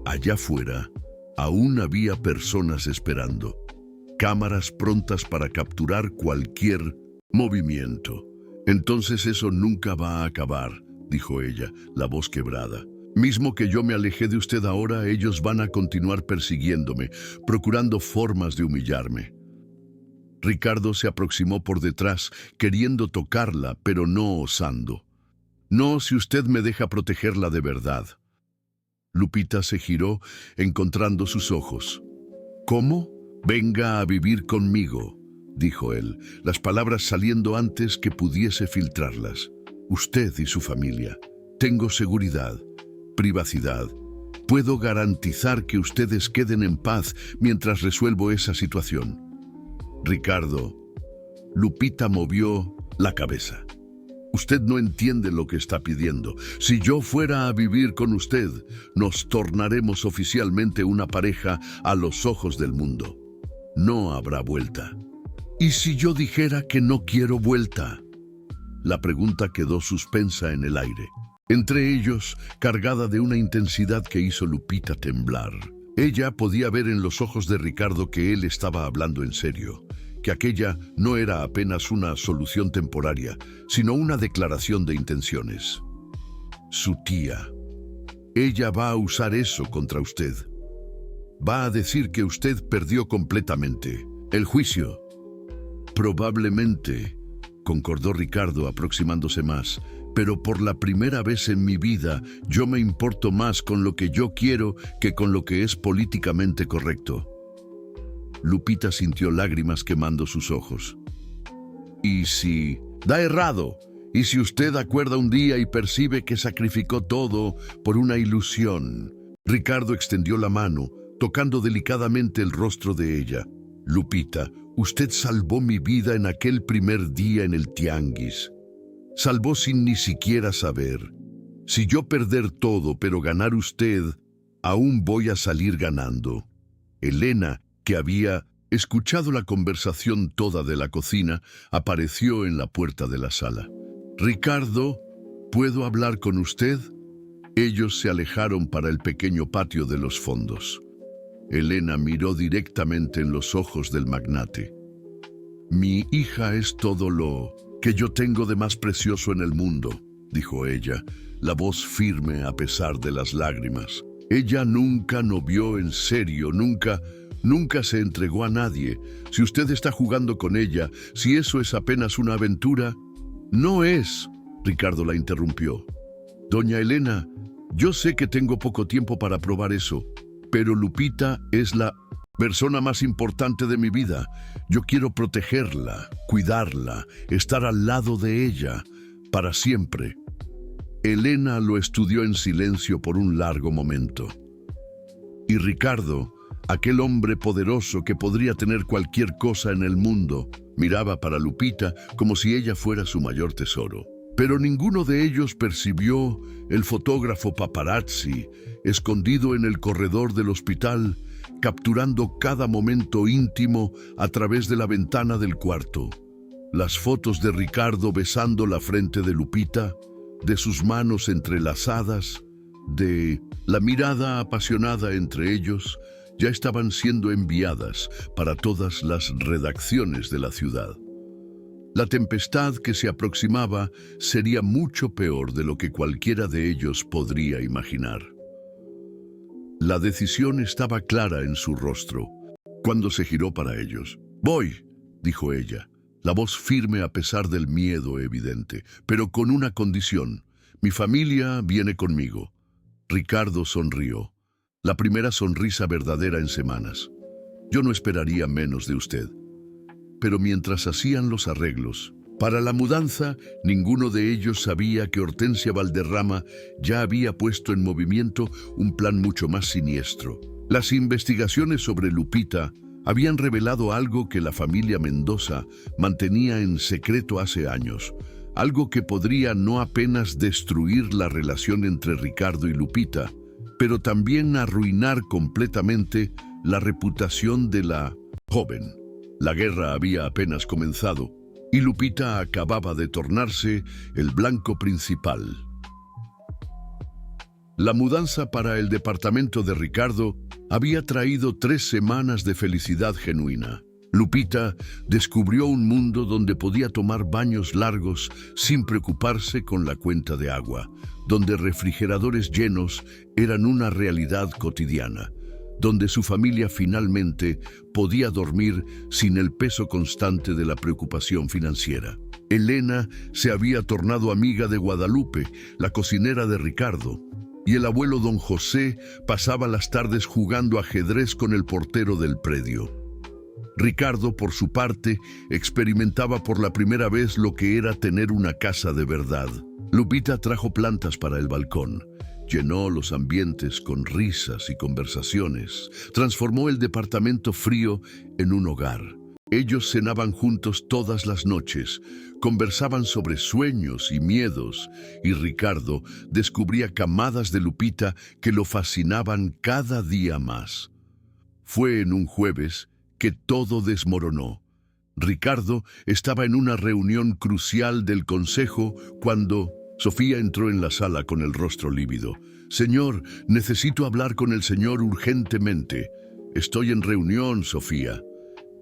Allá afuera, aún había personas esperando, cámaras prontas para capturar cualquier movimiento. Entonces eso nunca va a acabar, dijo ella, la voz quebrada. Mismo que yo me alejé de usted ahora, ellos van a continuar persiguiéndome, procurando formas de humillarme. Ricardo se aproximó por detrás, queriendo tocarla, pero no osando. No, si usted me deja protegerla de verdad. Lupita se giró, encontrando sus ojos. ¿Cómo? Venga a vivir conmigo, dijo él, las palabras saliendo antes que pudiese filtrarlas. Usted y su familia. Tengo seguridad. Privacidad. Puedo garantizar que ustedes queden en paz mientras resuelvo esa situación. Ricardo, Lupita movió la cabeza. Usted no entiende lo que está pidiendo. Si yo fuera a vivir con usted, nos tornaremos oficialmente una pareja a los ojos del mundo. No habrá vuelta. ¿Y si yo dijera que no quiero vuelta? La pregunta quedó suspensa en el aire. Entre ellos, cargada de una intensidad que hizo Lupita temblar. Ella podía ver en los ojos de Ricardo que él estaba hablando en serio, que aquella no era apenas una solución temporaria, sino una declaración de intenciones. Su tía. Ella va a usar eso contra usted. Va a decir que usted perdió completamente el juicio. Probablemente, concordó Ricardo aproximándose más, pero por la primera vez en mi vida yo me importo más con lo que yo quiero que con lo que es políticamente correcto. Lupita sintió lágrimas quemando sus ojos. ¿Y si da errado Y si usted acuerda un día y percibe que sacrificó todo por una ilusión. Ricardo extendió la mano, tocando delicadamente el rostro de ella. Lupita, usted salvó mi vida en aquel primer día en el tianguis. Salvó sin ni siquiera saber. Si yo perder todo, pero ganar usted, aún voy a salir ganando. Elena, que había escuchado la conversación toda de la cocina, apareció en la puerta de la sala. Ricardo, ¿puedo hablar con usted? Ellos se alejaron para el pequeño patio de los fondos. Elena miró directamente en los ojos del magnate. Mi hija es todo lo que yo tengo de más precioso en el mundo, dijo ella, la voz firme a pesar de las lágrimas. Ella nunca novió en serio, nunca se entregó a nadie. Si usted está jugando con ella, si eso es apenas una aventura... No es, Ricardo la interrumpió. Doña Elena, yo sé que tengo poco tiempo para probar eso, pero Lupita es la persona más importante de mi vida. Yo quiero protegerla, cuidarla, estar al lado de ella, para siempre. Elena lo estudió en silencio por un largo momento. Y Ricardo, aquel hombre poderoso que podría tener cualquier cosa en el mundo, miraba para Lupita como si ella fuera su mayor tesoro. Pero ninguno de ellos percibió el fotógrafo paparazzi, escondido en el corredor del hospital, capturando cada momento íntimo a través de la ventana del cuarto. Las fotos de Ricardo besando la frente de Lupita, de sus manos entrelazadas, de la mirada apasionada entre ellos, ya estaban siendo enviadas para todas las redacciones de la ciudad. La tempestad que se aproximaba sería mucho peor de lo que cualquiera de ellos podría imaginar. La decisión estaba clara en su rostro, cuando se giró para ellos. «Voy», dijo ella, la voz firme a pesar del miedo evidente, pero con una condición. «Mi familia viene conmigo». Ricardo sonrió, la primera sonrisa verdadera en semanas. «Yo no esperaría menos de usted». Pero mientras hacían los arreglos para la mudanza, ninguno de ellos sabía que Hortensia Valderrama ya había puesto en movimiento un plan mucho más siniestro. Las investigaciones sobre Lupita habían revelado algo que la familia Mendoza mantenía en secreto hace años, algo que podría no apenas destruir la relación entre Ricardo y Lupita, pero también arruinar completamente la reputación de la joven. La guerra había apenas comenzado y Lupita acababa de tornarse el blanco principal. La mudanza para el departamento de Ricardo había traído 3 semanas de felicidad genuina. Lupita descubrió un mundo donde podía tomar baños largos sin preocuparse con la cuenta de agua, donde refrigeradores llenos eran una realidad cotidiana, donde su familia finalmente podía dormir sin el peso constante de la preocupación financiera. Elena se había tornado amiga de Guadalupe, la cocinera de Ricardo, y el abuelo don José pasaba las tardes jugando ajedrez con el portero del predio. Ricardo, por su parte, experimentaba por la primera vez lo que era tener una casa de verdad. Lupita trajo plantas para el balcón. Llenó los ambientes con risas y conversaciones. Transformó el departamento frío en un hogar. Ellos cenaban juntos todas las noches, conversaban sobre sueños y miedos, y Ricardo descubría camadas de Lupita que lo fascinaban cada día más. Fue en un jueves que todo desmoronó. Ricardo estaba en una reunión crucial del consejo cuando Sofía entró en la sala con el rostro lívido. «Señor, necesito hablar con el señor urgentemente». «Estoy en reunión, Sofía».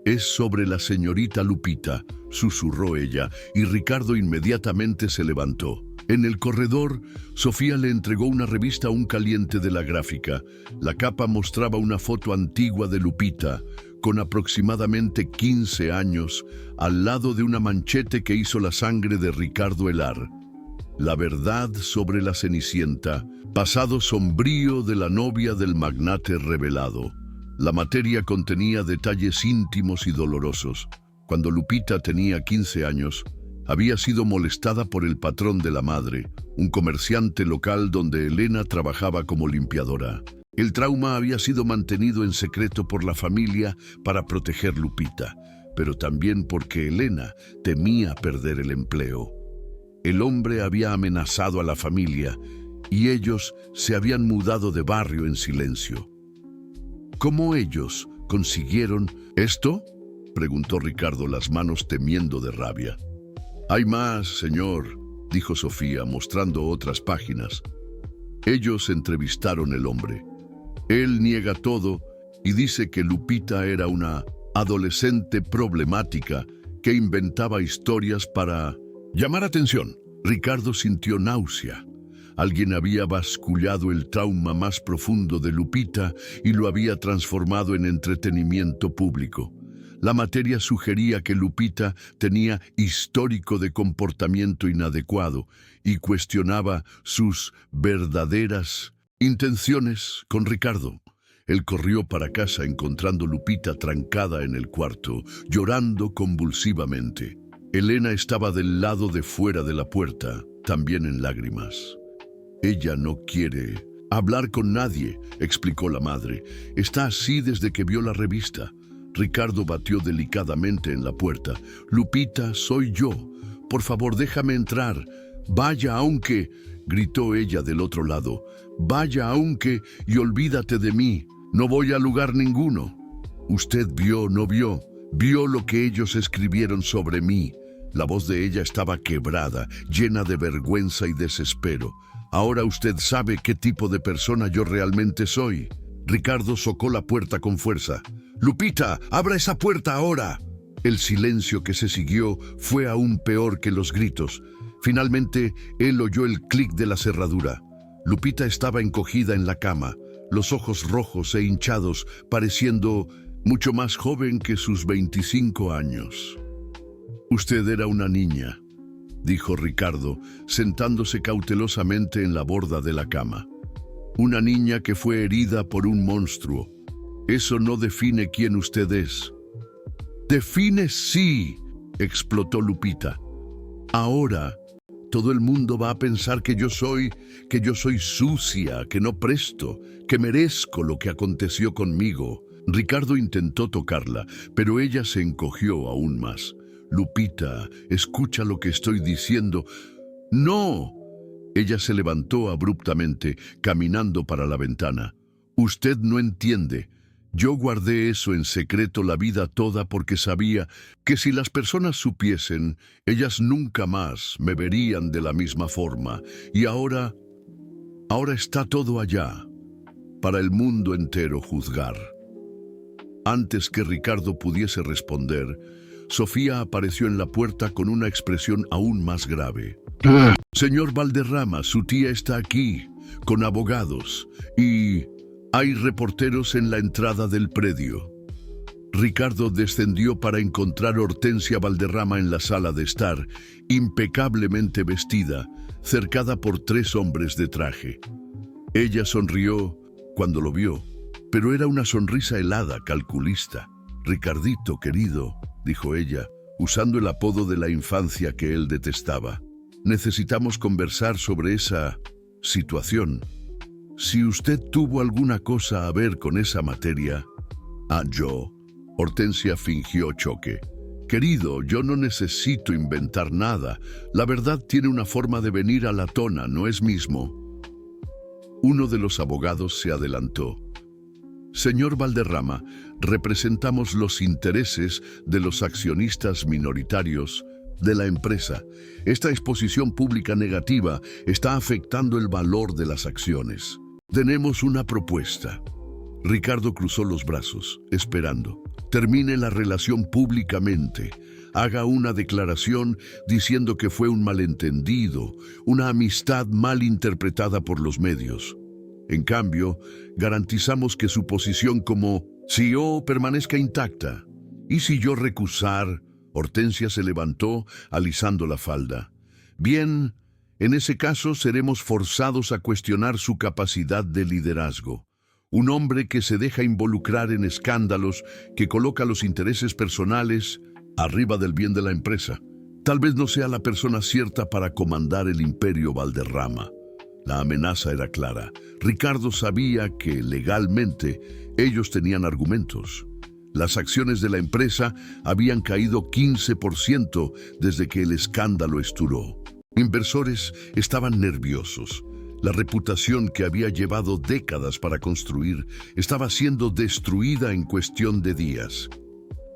«Es sobre la señorita Lupita», susurró ella, y Ricardo inmediatamente se levantó. En el corredor, Sofía le entregó una revista a un caliente de la gráfica. La capa mostraba una foto antigua de Lupita, con aproximadamente 15 años, al lado de una manchete que hizo la sangre de Ricardo helar. La verdad sobre la Cenicienta, pasado sombrío de la novia del magnate revelado. La materia contenía detalles íntimos y dolorosos. Cuando Lupita tenía 15 años, Había sido molestada por el patrón de la madre, un comerciante local donde Elena trabajaba como limpiadora. El trauma había sido mantenido en secreto por la familia para proteger a Lupita, pero también porque Elena temía perder el empleo. El hombre había amenazado a la familia y ellos se habían mudado de barrio en silencio. ¿Cómo ellos consiguieron esto?, preguntó Ricardo, las manos temiendo de rabia. «Hay más, señor», dijo Sofía, mostrando otras páginas. Ellos entrevistaron al hombre. Él niega todo y dice que Lupita era una adolescente problemática que inventaba historias para llamar atención. Ricardo sintió náusea. Alguien había basculado el trauma más profundo de Lupita y lo había transformado en entretenimiento público. La materia sugería que Lupita tenía histórico de comportamiento inadecuado y cuestionaba sus verdaderas intenciones con Ricardo. Él corrió para casa encontrando a Lupita trancada en el cuarto, llorando convulsivamente. Elena estaba del lado de fuera de la puerta, también en lágrimas. «Ella no quiere hablar con nadie», explicó la madre. «Está así desde que vio la revista». Ricardo batió delicadamente en la puerta. «Lupita, soy yo. Por favor, déjame entrar. Vaya aunque», gritó ella del otro lado. «Vaya aunque y olvídate de mí. No voy a lugar ninguno». «Usted vio, no vio. Vio lo que ellos escribieron sobre mí». La voz de ella estaba quebrada, llena de vergüenza y desespero. «Ahora usted sabe qué tipo de persona yo realmente soy». Ricardo socó la puerta con fuerza. «Lupita, abra esa puerta ahora». El silencio que se siguió fue aún peor que los gritos. Finalmente, él oyó el clic de la cerradura. Lupita estaba encogida en la cama, los ojos rojos e hinchados, pareciendo mucho más joven que sus 25 años. «Usted era una niña», dijo Ricardo, sentándose cautelosamente en la borda de la cama. «Una niña que fue herida por un monstruo. Eso no define quién usted es». «Define sí», explotó Lupita. «Ahora todo el mundo va a pensar que yo soy sucia, que no presto, que merezco lo que aconteció conmigo». Ricardo intentó tocarla, pero ella se encogió aún más. «Lupita, escucha lo que estoy diciendo». «No». Ella se levantó abruptamente, caminando para la ventana. «Usted no entiende. Yo guardé eso en secreto la vida toda porque sabía que si las personas supiesen, ellas nunca más me verían de la misma forma. Y ahora está todo allá, para el mundo entero juzgar». Antes que Ricardo pudiese responder, Sofía apareció en la puerta con una expresión aún más grave. «Señor Valderrama, su tía está aquí, con abogados, y hay reporteros en la entrada del predio». Ricardo descendió para encontrar a Hortensia Valderrama en la sala de estar, impecablemente vestida, cercada por 3 hombres de traje. Ella sonrió cuando lo vio, pero era una sonrisa helada, calculista. «Ricardito, querido», dijo ella, usando el apodo de la infancia que él detestaba. «Necesitamos conversar sobre esa situación. Si usted tuvo alguna cosa a ver con esa materia». «Yo». Hortensia fingió choque. «Querido, yo no necesito inventar nada. La verdad tiene una forma de venir a la tona, ¿no es mismo?». Uno de los abogados se adelantó. «Señor Valderrama, representamos los intereses de los accionistas minoritarios de la empresa. Esta exposición pública negativa está afectando el valor de las acciones. Tenemos una propuesta». Ricardo cruzó los brazos, esperando. «Termine la relación públicamente. Haga una declaración diciendo que fue un malentendido, una amistad mal interpretada por los medios. En cambio, garantizamos que su posición como CEO permanezca intacta». «¿Y si yo recusar?». Hortensia se levantó, alisando la falda. «Bien, en ese caso seremos forzados a cuestionar su capacidad de liderazgo. Un hombre que se deja involucrar en escándalos, que coloca los intereses personales arriba del bien de la empresa. Tal vez no sea la persona cierta para comandar el imperio Valderrama. La amenaza era clara. Ricardo sabía que legalmente ellos tenían argumentos. Las acciones de la empresa habían caído 15% desde que el escándalo esturó. Inversores estaban nerviosos. La reputación que había llevado décadas para construir estaba siendo destruida en cuestión de días.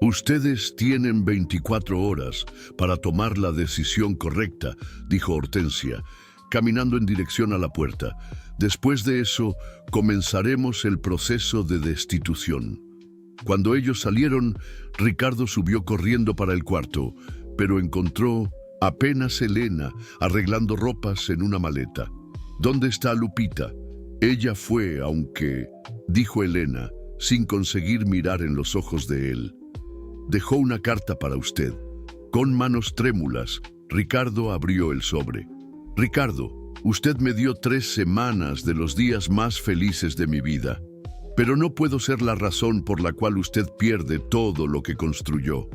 Ustedes tienen 24 horas para tomar la decisión correcta, dijo Hortensia, caminando en dirección a la puerta. Después de eso, comenzaremos el proceso de destitución. Cuando ellos salieron, Ricardo subió corriendo para el cuarto, pero encontró apenas Elena arreglando ropas en una maleta. ¿Dónde está Lupita? Ella fue, aunque, dijo Elena, sin conseguir mirar en los ojos de él. Dejó una carta para usted. Con manos trémulas, Ricardo abrió el sobre. Ricardo, usted me dio 3 semanas de los días más felices de mi vida, pero no puedo ser la razón por la cual usted pierde todo lo que construyó.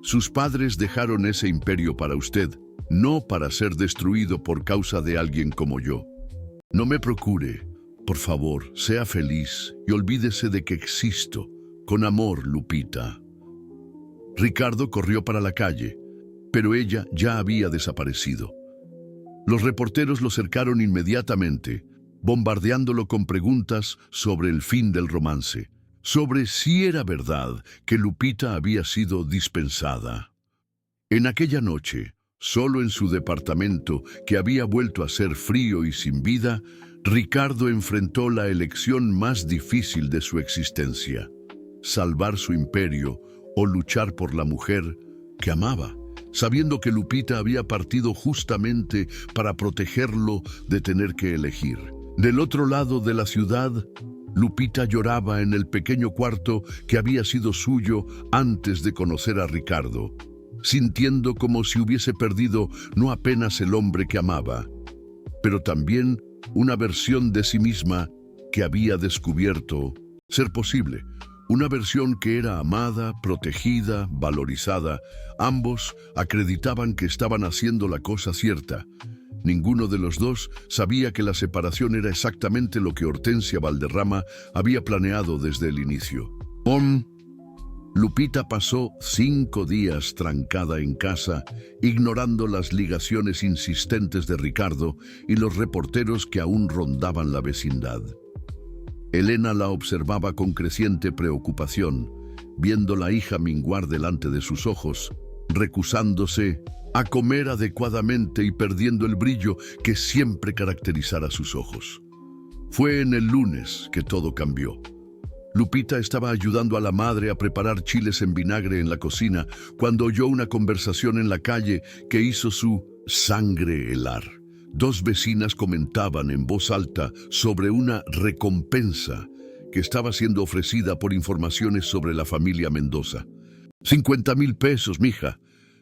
Sus padres dejaron ese imperio para usted, no para ser destruido por causa de alguien como yo. No me procure. Por favor, sea feliz y olvídese de que existo. Con amor, Lupita. Ricardo corrió para la calle, pero ella ya había desaparecido. Los reporteros lo cercaron inmediatamente, bombardeándolo con preguntas sobre el fin del romance, sobre si era verdad que Lupita había sido dispensada. En aquella noche, solo en su departamento, que había vuelto a ser frío y sin vida, Ricardo enfrentó la elección más difícil de su existencia: salvar su imperio o luchar por la mujer que amaba, sabiendo que Lupita había partido justamente para protegerlo de tener que elegir. Del otro lado de la ciudad, Lupita lloraba en el pequeño cuarto que había sido suyo antes de conocer a Ricardo, sintiendo como si hubiese perdido no apenas el hombre que amaba, pero también una versión de sí misma que había descubierto ser posible. Una versión que era amada, protegida, valorizada. Ambos acreditaban que estaban haciendo la cosa cierta. Ninguno de los dos sabía que la separación era exactamente lo que Hortensia Valderrama había planeado desde el inicio. Lupita pasó 5 días trancada en casa, ignorando las ligaciones insistentes de Ricardo y los reporteros que aún rondaban la vecindad. Elena la observaba con creciente preocupación, viendo la hija minguar delante de sus ojos, recusándose a comer adecuadamente y perdiendo el brillo que siempre caracterizara sus ojos. Fue en el lunes que todo cambió. Lupita estaba ayudando a la madre a preparar chiles en vinagre en la cocina cuando oyó una conversación en la calle que hizo su sangre helar. 2 vecinas comentaban en voz alta sobre una recompensa que estaba siendo ofrecida por informaciones sobre la familia Mendoza. 50,000 pesos, mija,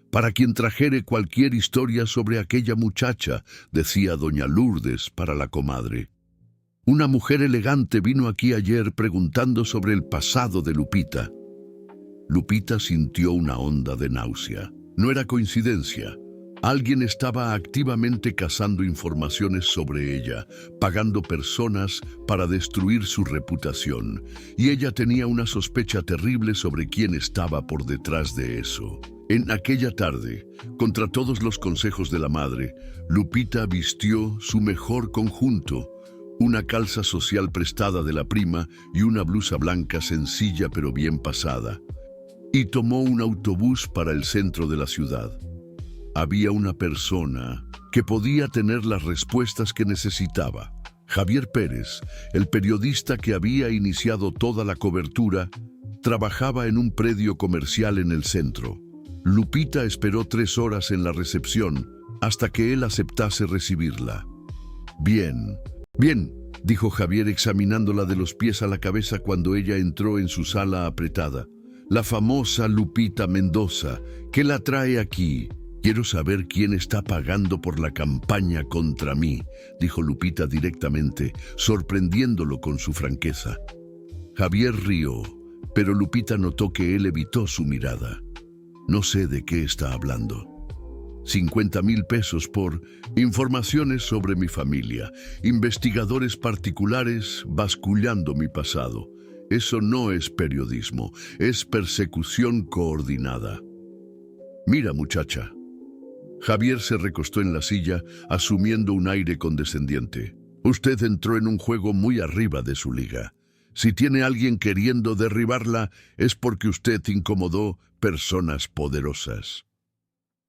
para quien trajere cualquier historia sobre aquella muchacha, decía doña Lourdes para la comadre. Una mujer elegante vino aquí ayer preguntando sobre el pasado de Lupita. Lupita sintió una onda de náusea. No era coincidencia. Alguien estaba activamente cazando informaciones sobre ella, pagando personas para destruir su reputación, y ella tenía una sospecha terrible sobre quién estaba por detrás de eso. En aquella tarde, contra todos los consejos de la madre, Lupita vistió su mejor conjunto, una calza social prestada de la prima y una blusa blanca sencilla pero bien pasada, y tomó un autobús para el centro de la ciudad. Había una persona que podía tener las respuestas que necesitaba. Javier Pérez, el periodista que había iniciado toda la cobertura, trabajaba en un predio comercial en el centro. Lupita esperó 3 horas en la recepción hasta que él aceptase recibirla. Bien, dijo Javier examinándola de los pies a la cabeza cuando ella entró en su sala apretada. La famosa Lupita Mendoza, ¿qué la trae aquí? Quiero saber quién está pagando por la campaña contra mí, dijo Lupita directamente, sorprendiéndolo con su franqueza. Javier rió, pero Lupita notó que él evitó su mirada. No sé de qué está hablando. 50,000 pesos por informaciones sobre mi familia, investigadores particulares basculando mi pasado. Eso no es periodismo, es persecución coordinada. Mira, muchacha. Javier se recostó en la silla, asumiendo un aire condescendiente. Usted entró en un juego muy arriba de su liga. Si tiene alguien queriendo derribarla, es porque usted incomodó personas poderosas.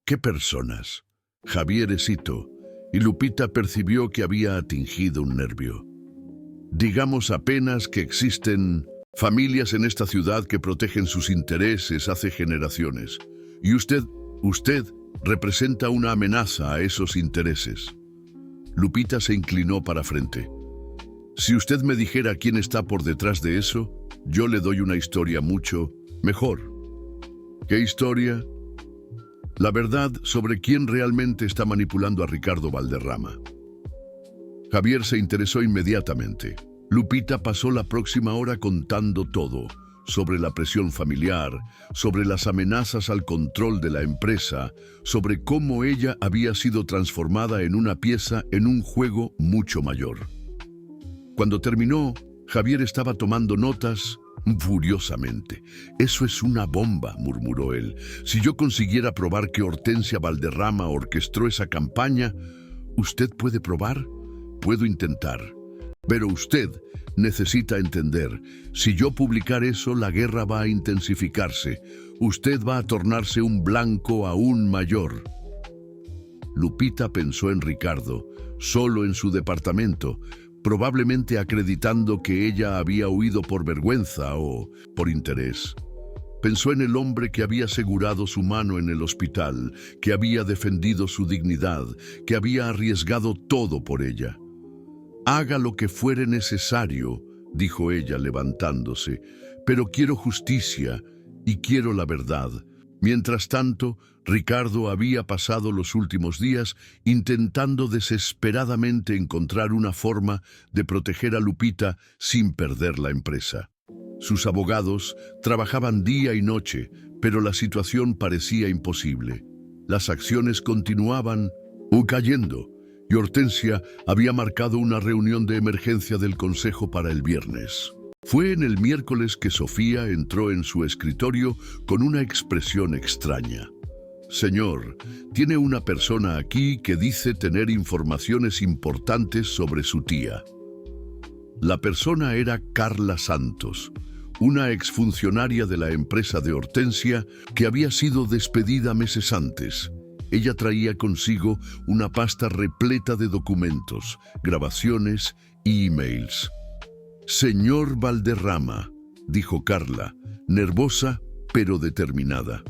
¿Qué personas? Javier hesitó, y Lupita percibió que había atingido un nervio. Digamos apenas que existen familias en esta ciudad que protegen sus intereses hace generaciones. Y usted representa una amenaza a esos intereses. Lupita se inclinó para frente. Si usted me dijera quién está por detrás de eso, yo le doy una historia mucho mejor. ¿Qué historia? La verdad sobre quién realmente está manipulando a Ricardo Valderrama. Javier se interesó inmediatamente. Lupita pasó la próxima hora contando todo, sobre la presión familiar, sobre las amenazas al control de la empresa, sobre cómo ella había sido transformada en una pieza en un juego mucho mayor. Cuando terminó, Javier estaba tomando notas furiosamente. «Eso es una bomba», murmuró él. «Si yo consiguiera probar que Hortensia Valderrama orquestó esa campaña, ¿usted puede probar? Puedo intentar. Pero usted necesita entender, si yo publicar eso, la guerra va a intensificarse. Usted va a tornarse un blanco aún mayor». Lupita pensó en Ricardo, solo en su departamento, probablemente acreditando que ella había huido por vergüenza o por interés. Pensó en el hombre que había asegurado su mano en el hospital, que había defendido su dignidad, que había arriesgado todo por ella. «Haga lo que fuere necesario», dijo ella levantándose, «pero quiero justicia y quiero la verdad». Mientras tanto, Ricardo había pasado los últimos días intentando desesperadamente encontrar una forma de proteger a Lupita sin perder la empresa. Sus abogados trabajaban día y noche, pero la situación parecía imposible. Las acciones continuaban cayendo, y Hortensia había marcado una reunión de emergencia del consejo para el viernes. Fue en el miércoles que Sofía entró en su escritorio con una expresión extraña. «Señor, tiene una persona aquí que dice tener informaciones importantes sobre su tía». La persona era Carla Santos, una exfuncionaria de la empresa de Hortensia que había sido despedida meses antes. Ella traía consigo una pasta repleta de documentos, grabaciones y emails. «Señor Valderrama», dijo Carla, nervosa pero determinada.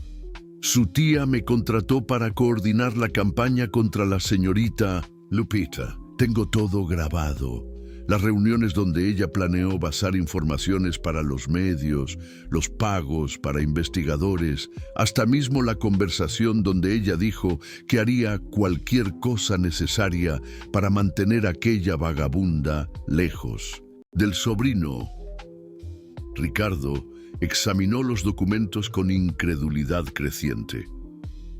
«Su tía me contrató para coordinar la campaña contra la señorita Lupita. Tengo todo grabado. Las reuniones donde ella planeó basar informaciones para los medios, los pagos para investigadores, hasta mismo la conversación donde ella dijo que haría cualquier cosa necesaria para mantener a aquella vagabunda lejos del sobrino». Ricardo examinó los documentos con incredulidad creciente.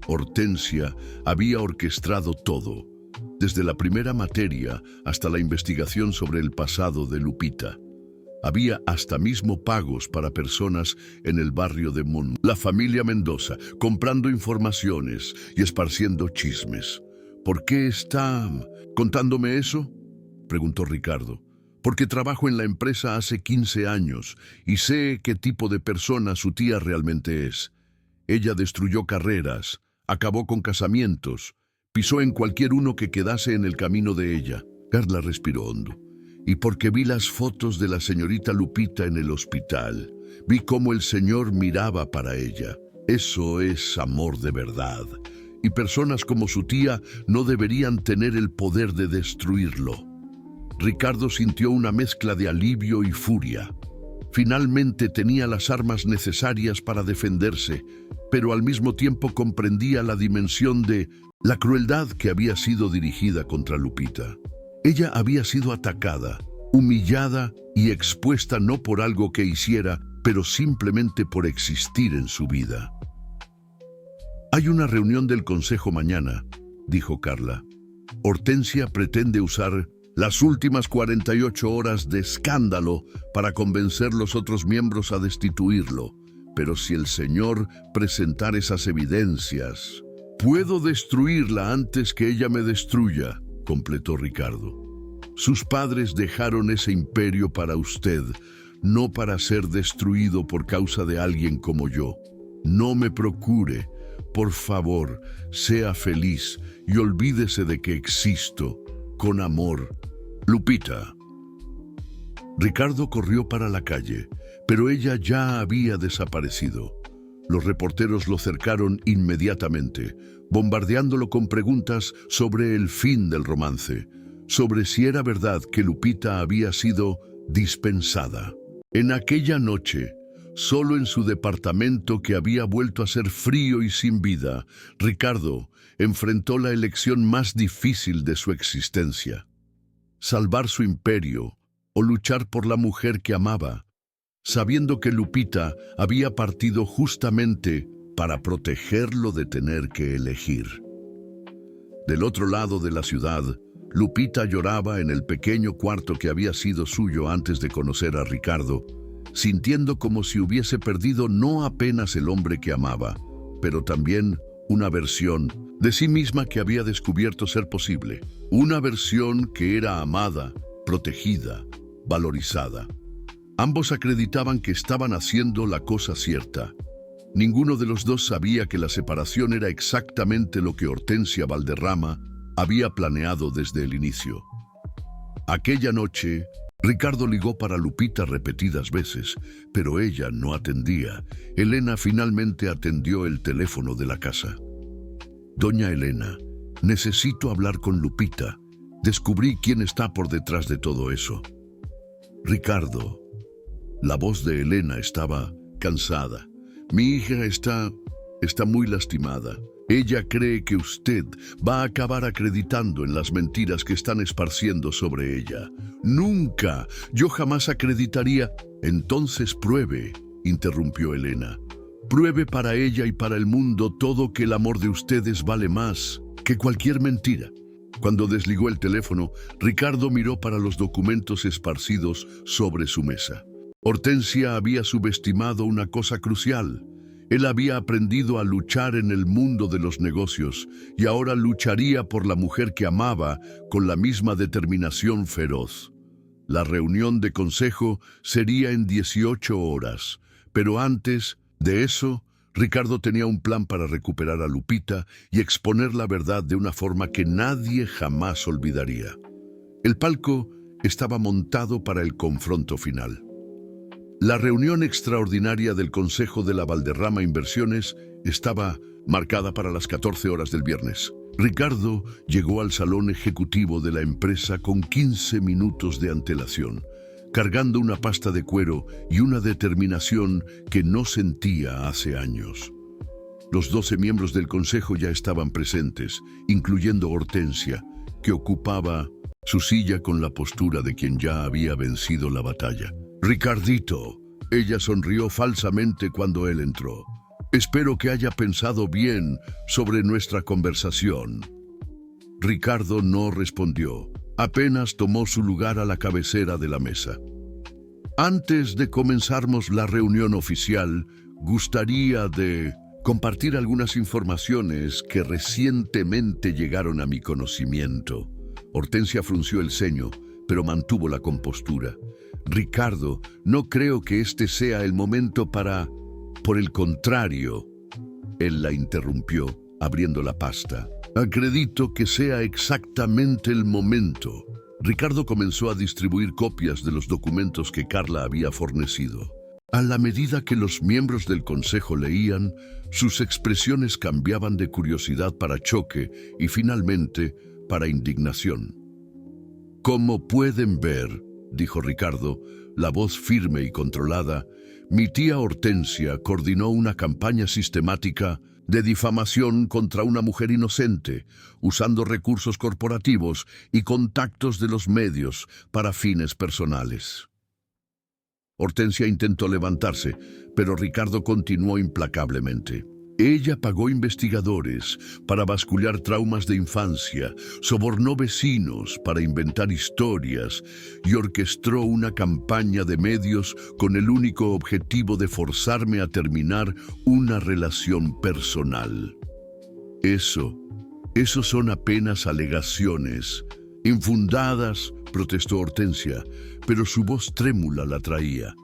Hortensia había orquestado todo, desde la primera materia hasta la investigación sobre el pasado de Lupita. Había hasta mismo pagos para personas en el barrio de la familia Mendoza, comprando informaciones y esparciendo chismes. «¿Por qué está contándome eso?», preguntó Ricardo. «Porque trabajo en la empresa hace 15 años y sé qué tipo de persona su tía realmente es. Ella destruyó carreras, acabó con casamientos, pisó en cualquier uno que quedase en el camino de ella». Carla respiró hondo. «Y porque vi las fotos de la señorita Lupita en el hospital, vi cómo el Señor miraba para ella. Eso es amor de verdad. Y personas como su tía no deberían tener el poder de destruirlo». Ricardo sintió una mezcla de alivio y furia. Finalmente tenía las armas necesarias para defenderse, pero al mismo tiempo comprendía la dimensión de la crueldad que había sido dirigida contra Lupita. Ella había sido atacada, humillada y expuesta no por algo que hiciera, pero simplemente por existir en su vida. Hay una reunión del consejo mañana, dijo Carla. Hortensia pretende usar las últimas 48 horas de escándalo para convencer los otros miembros a destituirlo. Pero si el señor presentar esas evidencias, puedo destruirla antes que ella me destruya, completó Ricardo. Sus padres dejaron ese imperio para usted, no para ser destruido por causa de alguien como yo. No me procure. Por favor, sea feliz y olvídese de que existo. Con amor, Lupita. Ricardo corrió para la calle, pero ella ya había desaparecido. Los reporteros lo cercaron inmediatamente, bombardeándolo con preguntas sobre el fin del romance, sobre si era verdad que Lupita había sido dispensada. En aquella noche, solo en su departamento que había vuelto a ser frío y sin vida, Ricardo enfrentó la elección más difícil de su existencia. Salvar su imperio o luchar por la mujer que amaba, sabiendo que Lupita había partido justamente para protegerlo de tener que elegir. Del otro lado de la ciudad, Lupita lloraba en el pequeño cuarto que había sido suyo antes de conocer a Ricardo, sintiendo como si hubiese perdido no apenas el hombre que amaba, pero también una versión de sí misma que había descubierto ser posible. Una versión que era amada, protegida, valorizada. Ambos acreditaban que estaban haciendo la cosa cierta. Ninguno de los dos sabía que la separación era exactamente lo que Hortensia Valderrama había planeado desde el inicio. Aquella noche, Ricardo ligó para Lupita repetidas veces, pero ella no atendía. Elena finalmente atendió el teléfono de la casa. Doña Elena, necesito hablar con Lupita. Descubrí quién está por detrás de todo eso. Ricardo. La voz de Elena estaba cansada. Mi hija está muy lastimada. Ella cree que usted va a acabar acreditando en las mentiras que están esparciendo sobre ella. Nunca, yo jamás acreditaría. Entonces pruebe, interrumpió Elena. Pruebe para ella y para el mundo todo que el amor de ustedes vale más que cualquier mentira. Cuando desligó el teléfono, Ricardo miró para los documentos esparcidos sobre su mesa. Hortensia había subestimado una cosa crucial. Él había aprendido a luchar en el mundo de los negocios y ahora lucharía por la mujer que amaba con la misma determinación feroz. La reunión de consejo sería en 18 horas, pero antes de eso, Ricardo tenía un plan para recuperar a Lupita y exponer la verdad de una forma que nadie jamás olvidaría. El palco estaba montado para el confronto final. La reunión extraordinaria del Consejo de la Valderrama Inversiones estaba marcada para las 14 horas del viernes. Ricardo llegó al salón ejecutivo de la empresa con 15 minutos de antelación, cargando una pasta de cuero y una determinación que no sentía hace años. Los 12 miembros del consejo ya estaban presentes, incluyendo Hortensia, que ocupaba su silla con la postura de quien ya había vencido la batalla. Ricardito, ella sonrió falsamente cuando él entró. Espero que haya pensado bien sobre nuestra conversación. Ricardo no respondió. Apenas tomó su lugar a la cabecera de la mesa. Antes de comenzarmos la reunión oficial, gustaría de compartir algunas informaciones que recientemente llegaron a mi conocimiento. Hortensia frunció el ceño, pero mantuvo la compostura. Ricardo, no creo que este sea el momento para... Por el contrario, él la interrumpió, abriendo la pasta. Acredito que sea exactamente el momento. Ricardo comenzó a distribuir copias de los documentos que Carla había fornecido. A la medida que los miembros del consejo leían, sus expresiones cambiaban de curiosidad para choque y finalmente para indignación. Como pueden ver, dijo Ricardo, la voz firme y controlada, mi tía Hortensia coordinó una campaña sistemática de difamación contra una mujer inocente, usando recursos corporativos y contactos de los medios para fines personales. Hortensia intentó levantarse, pero Ricardo continuó implacablemente. Ella pagó investigadores para bascular traumas de infancia, sobornó vecinos para inventar historias y orquestó una campaña de medios con el único objetivo de forzarme a terminar una relación personal. Eso son apenas alegaciones. Infundadas, protestó Hortensia, pero su voz trémula la traía.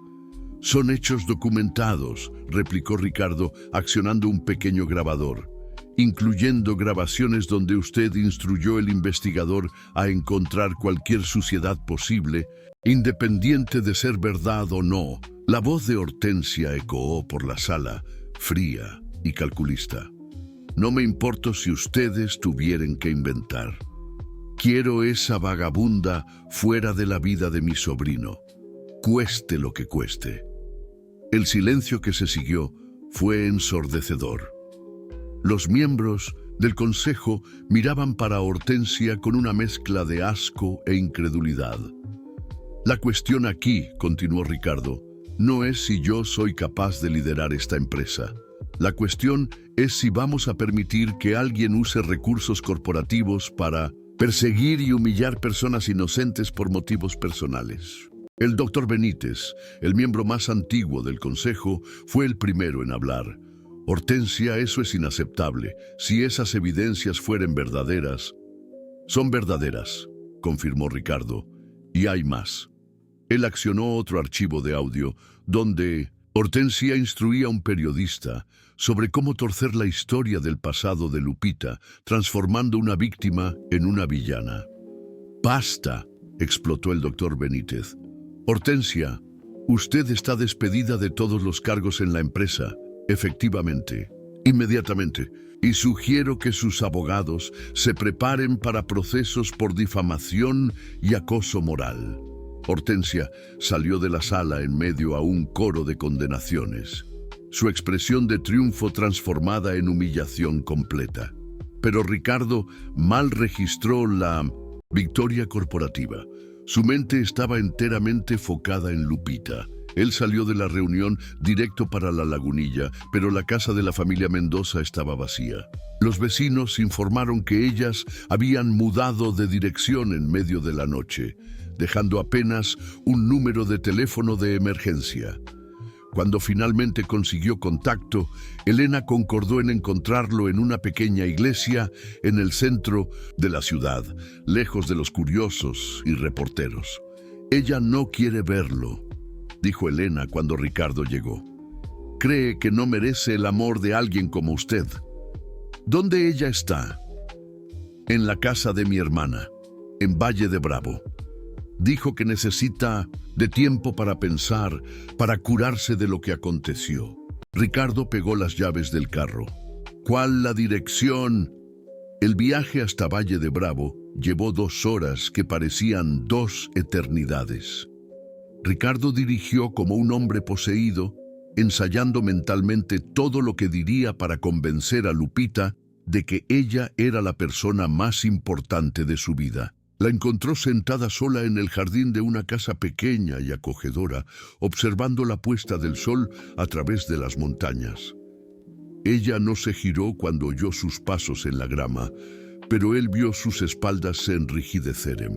Son hechos documentados, replicó Ricardo, accionando un pequeño grabador, incluyendo grabaciones donde usted instruyó al investigador a encontrar cualquier suciedad posible, independiente de ser verdad o no. La voz de Hortensia ecoó por la sala, fría y calculista. No me importa si ustedes tuvieran que inventar. Quiero esa vagabunda fuera de la vida de mi sobrino, cueste lo que cueste. El silencio que se siguió fue ensordecedor. Los miembros del consejo miraban para Hortensia con una mezcla de asco e incredulidad. La cuestión aquí, continuó Ricardo, no es si yo soy capaz de liderar esta empresa. La cuestión es si vamos a permitir que alguien use recursos corporativos para perseguir y humillar personas inocentes por motivos personales. El doctor Benítez, el miembro más antiguo del consejo, fue el primero en hablar. Hortensia, eso es inaceptable. Si esas evidencias fueran verdaderas. Son verdaderas, confirmó Ricardo. Y hay más. Él accionó otro archivo de audio donde Hortensia instruía a un periodista sobre cómo torcer la historia del pasado de Lupita, transformando una víctima en una villana. ¡Basta!, explotó el doctor Benítez. Hortensia, usted está despedida de todos los cargos en la empresa. Efectivamente, inmediatamente. Y sugiero que sus abogados se preparen para procesos por difamación y acoso moral. Hortensia salió de la sala en medio a un coro de condenaciones, su expresión de triunfo transformada en humillación completa. Pero Ricardo mal registró la victoria corporativa. Su mente estaba enteramente focada en Lupita. Él salió de la reunión directo para la Lagunilla, pero la casa de la familia Mendoza estaba vacía. Los vecinos informaron que ellas habían mudado de dirección en medio de la noche, dejando apenas un número de teléfono de emergencia. Cuando finalmente consiguió contacto, Elena concordó en encontrarlo en una pequeña iglesia en el centro de la ciudad, lejos de los curiosos y reporteros. Ella no quiere verlo, dijo Elena cuando Ricardo llegó. Cree que no merece el amor de alguien como usted. ¿Dónde ella está? En la casa de mi hermana, en Valle de Bravo. Dijo que necesita de tiempo para pensar, para curarse de lo que aconteció. Ricardo pegó las llaves del carro. ¿Cuál la dirección? El viaje hasta Valle de Bravo llevó 2 horas que parecían 2 eternidades. Ricardo dirigió como un hombre poseído, ensayando mentalmente todo lo que diría para convencer a Lupita de que ella era la persona más importante de su vida. La encontró sentada sola en el jardín de una casa pequeña y acogedora, observando la puesta del sol a través de las montañas. Ella no se giró cuando oyó sus pasos en la grama, pero él vio sus espaldas enrijecer.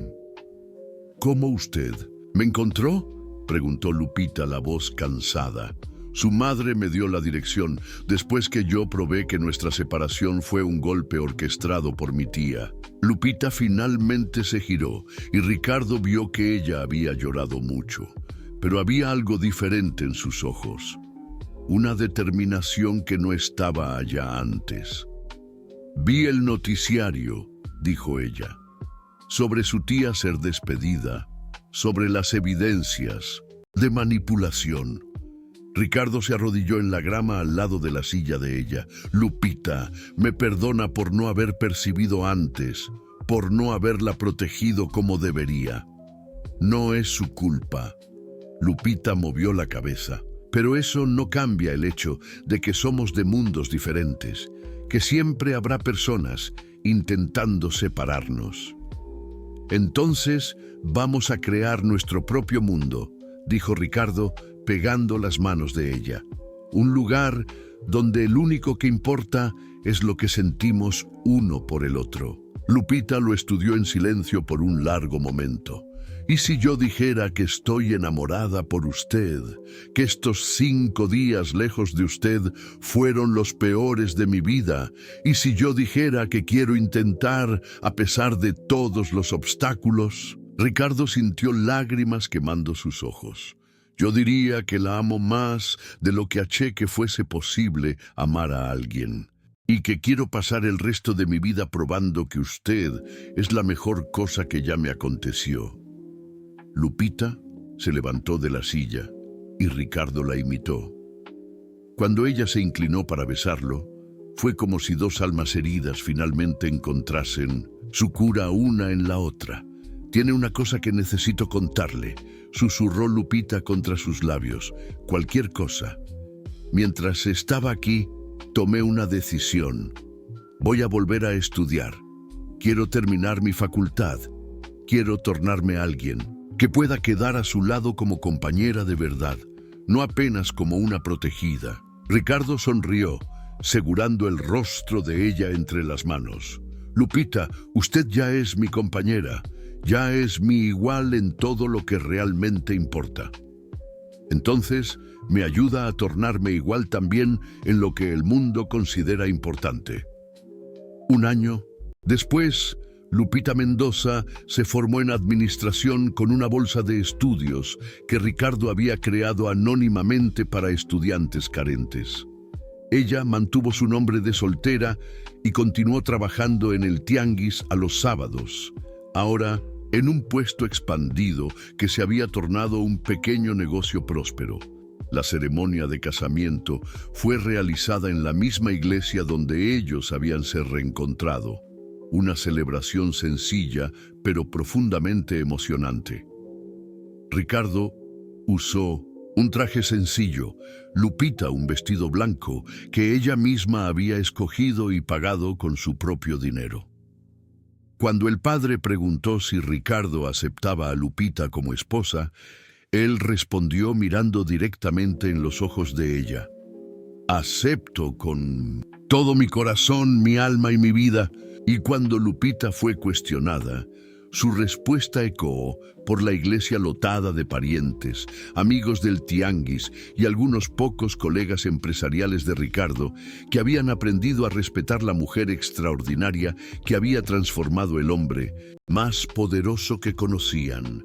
¿Cómo usted? ¿Me encontró?, preguntó Lupita, la voz cansada. Su madre me dio la dirección, después que yo probé que nuestra separación fue un golpe orquestado por mi tía. Lupita finalmente se giró y Ricardo vio que ella había llorado mucho, pero había algo diferente en sus ojos. Una determinación que no estaba allá antes. Vi el noticiario, dijo ella, sobre su tía ser despedida, sobre las evidencias de manipulación. Ricardo se arrodilló en la grama al lado de la silla de ella. Lupita, me perdona por no haber percibido antes, por no haberla protegido como debería. No es su culpa. Lupita movió la cabeza. Pero eso no cambia el hecho de que somos de mundos diferentes, que siempre habrá personas intentando separarnos. Entonces vamos a crear nuestro propio mundo, dijo Ricardo, pegando las manos de ella. Un lugar donde el único que importa es lo que sentimos uno por el otro. Lupita lo estudió en silencio por un largo momento. ¿Y si yo dijera que estoy enamorada por usted, que estos 5 días lejos de usted fueron los peores de mi vida? ¿Y si yo dijera que quiero intentar a pesar de todos los obstáculos? Ricardo sintió lágrimas quemando sus ojos. Yo diría que la amo más de lo que aché que fuese posible amar a alguien. Y que quiero pasar el resto de mi vida probando que usted es la mejor cosa que ya me aconteció. Lupita se levantó de la silla y Ricardo la imitó. Cuando ella se inclinó para besarlo, fue como si 2 almas heridas finalmente encontrasen su cura una en la otra. «Tiene una cosa que necesito contarle», susurró Lupita contra sus labios. «Cualquier cosa. Mientras estaba aquí, tomé una decisión. Voy a volver a estudiar. Quiero terminar mi facultad. Quiero tornarme alguien que pueda quedar a su lado como compañera de verdad, no apenas como una protegida». Ricardo sonrió, segurando el rostro de ella entre las manos. «Lupita, usted ya es mi compañera, ya es mi igual en todo lo que realmente importa. Entonces, me ayuda a tornarme igual también en lo que el mundo considera importante». 1 año después, Lupita Mendoza se formó en administración con una bolsa de estudios que Ricardo había creado anónimamente para estudiantes carentes. Ella mantuvo su nombre de soltera y continuó trabajando en el tianguis a los sábados, ahora en un puesto expandido que se había tornado un pequeño negocio próspero. La ceremonia de casamiento fue realizada en la misma iglesia donde ellos habían se reencontrado. Una celebración sencilla, pero profundamente emocionante. Ricardo usó un traje sencillo, Lupita un vestido blanco que ella misma había escogido y pagado con su propio dinero. Cuando el padre preguntó si Ricardo aceptaba a Lupita como esposa, él respondió mirando directamente en los ojos de ella. «Acepto con todo mi corazón, mi alma y mi vida». Y cuando Lupita fue cuestionada, su respuesta ecoó por la iglesia lotada de parientes, amigos del tianguis y algunos pocos colegas empresariales de Ricardo que habían aprendido a respetar la mujer extraordinaria que había transformado el hombre más poderoso que conocían.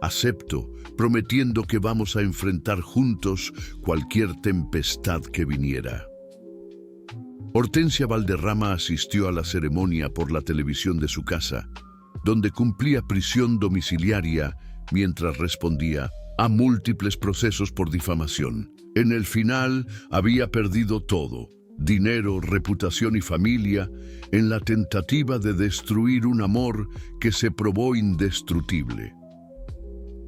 «Acepto, prometiendo que vamos a enfrentar juntos cualquier tempestad que viniera». Hortensia Valderrama asistió a la ceremonia por la televisión de su casa, donde cumplía prisión domiciliaria mientras respondía a múltiples procesos por difamación. En el final había perdido todo: dinero, reputación y familia, en la tentativa de destruir un amor que se probó indestructible.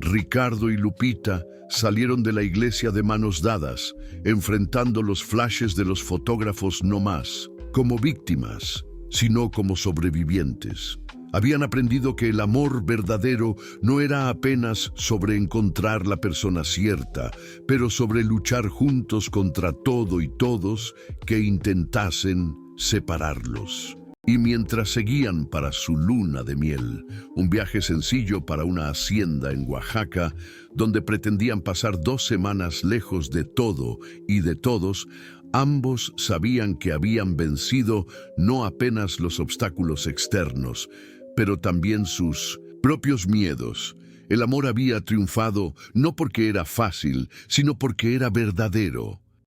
Ricardo y Lupita salieron de la iglesia de manos dadas, enfrentando los flashes de los fotógrafos no más como víctimas, sino como sobrevivientes. Habían aprendido que el amor verdadero no era apenas sobre encontrar la persona cierta, pero sobre luchar juntos contra todo y todos que intentasen separarlos. Y mientras seguían para su luna de miel, un viaje sencillo para una hacienda en Oaxaca, donde pretendían pasar 2 semanas lejos de todo y de todos, ambos sabían que habían vencido no apenas los obstáculos externos, pero también sus propios miedos. El amor había triunfado no porque era fácil, sino porque era verdadero.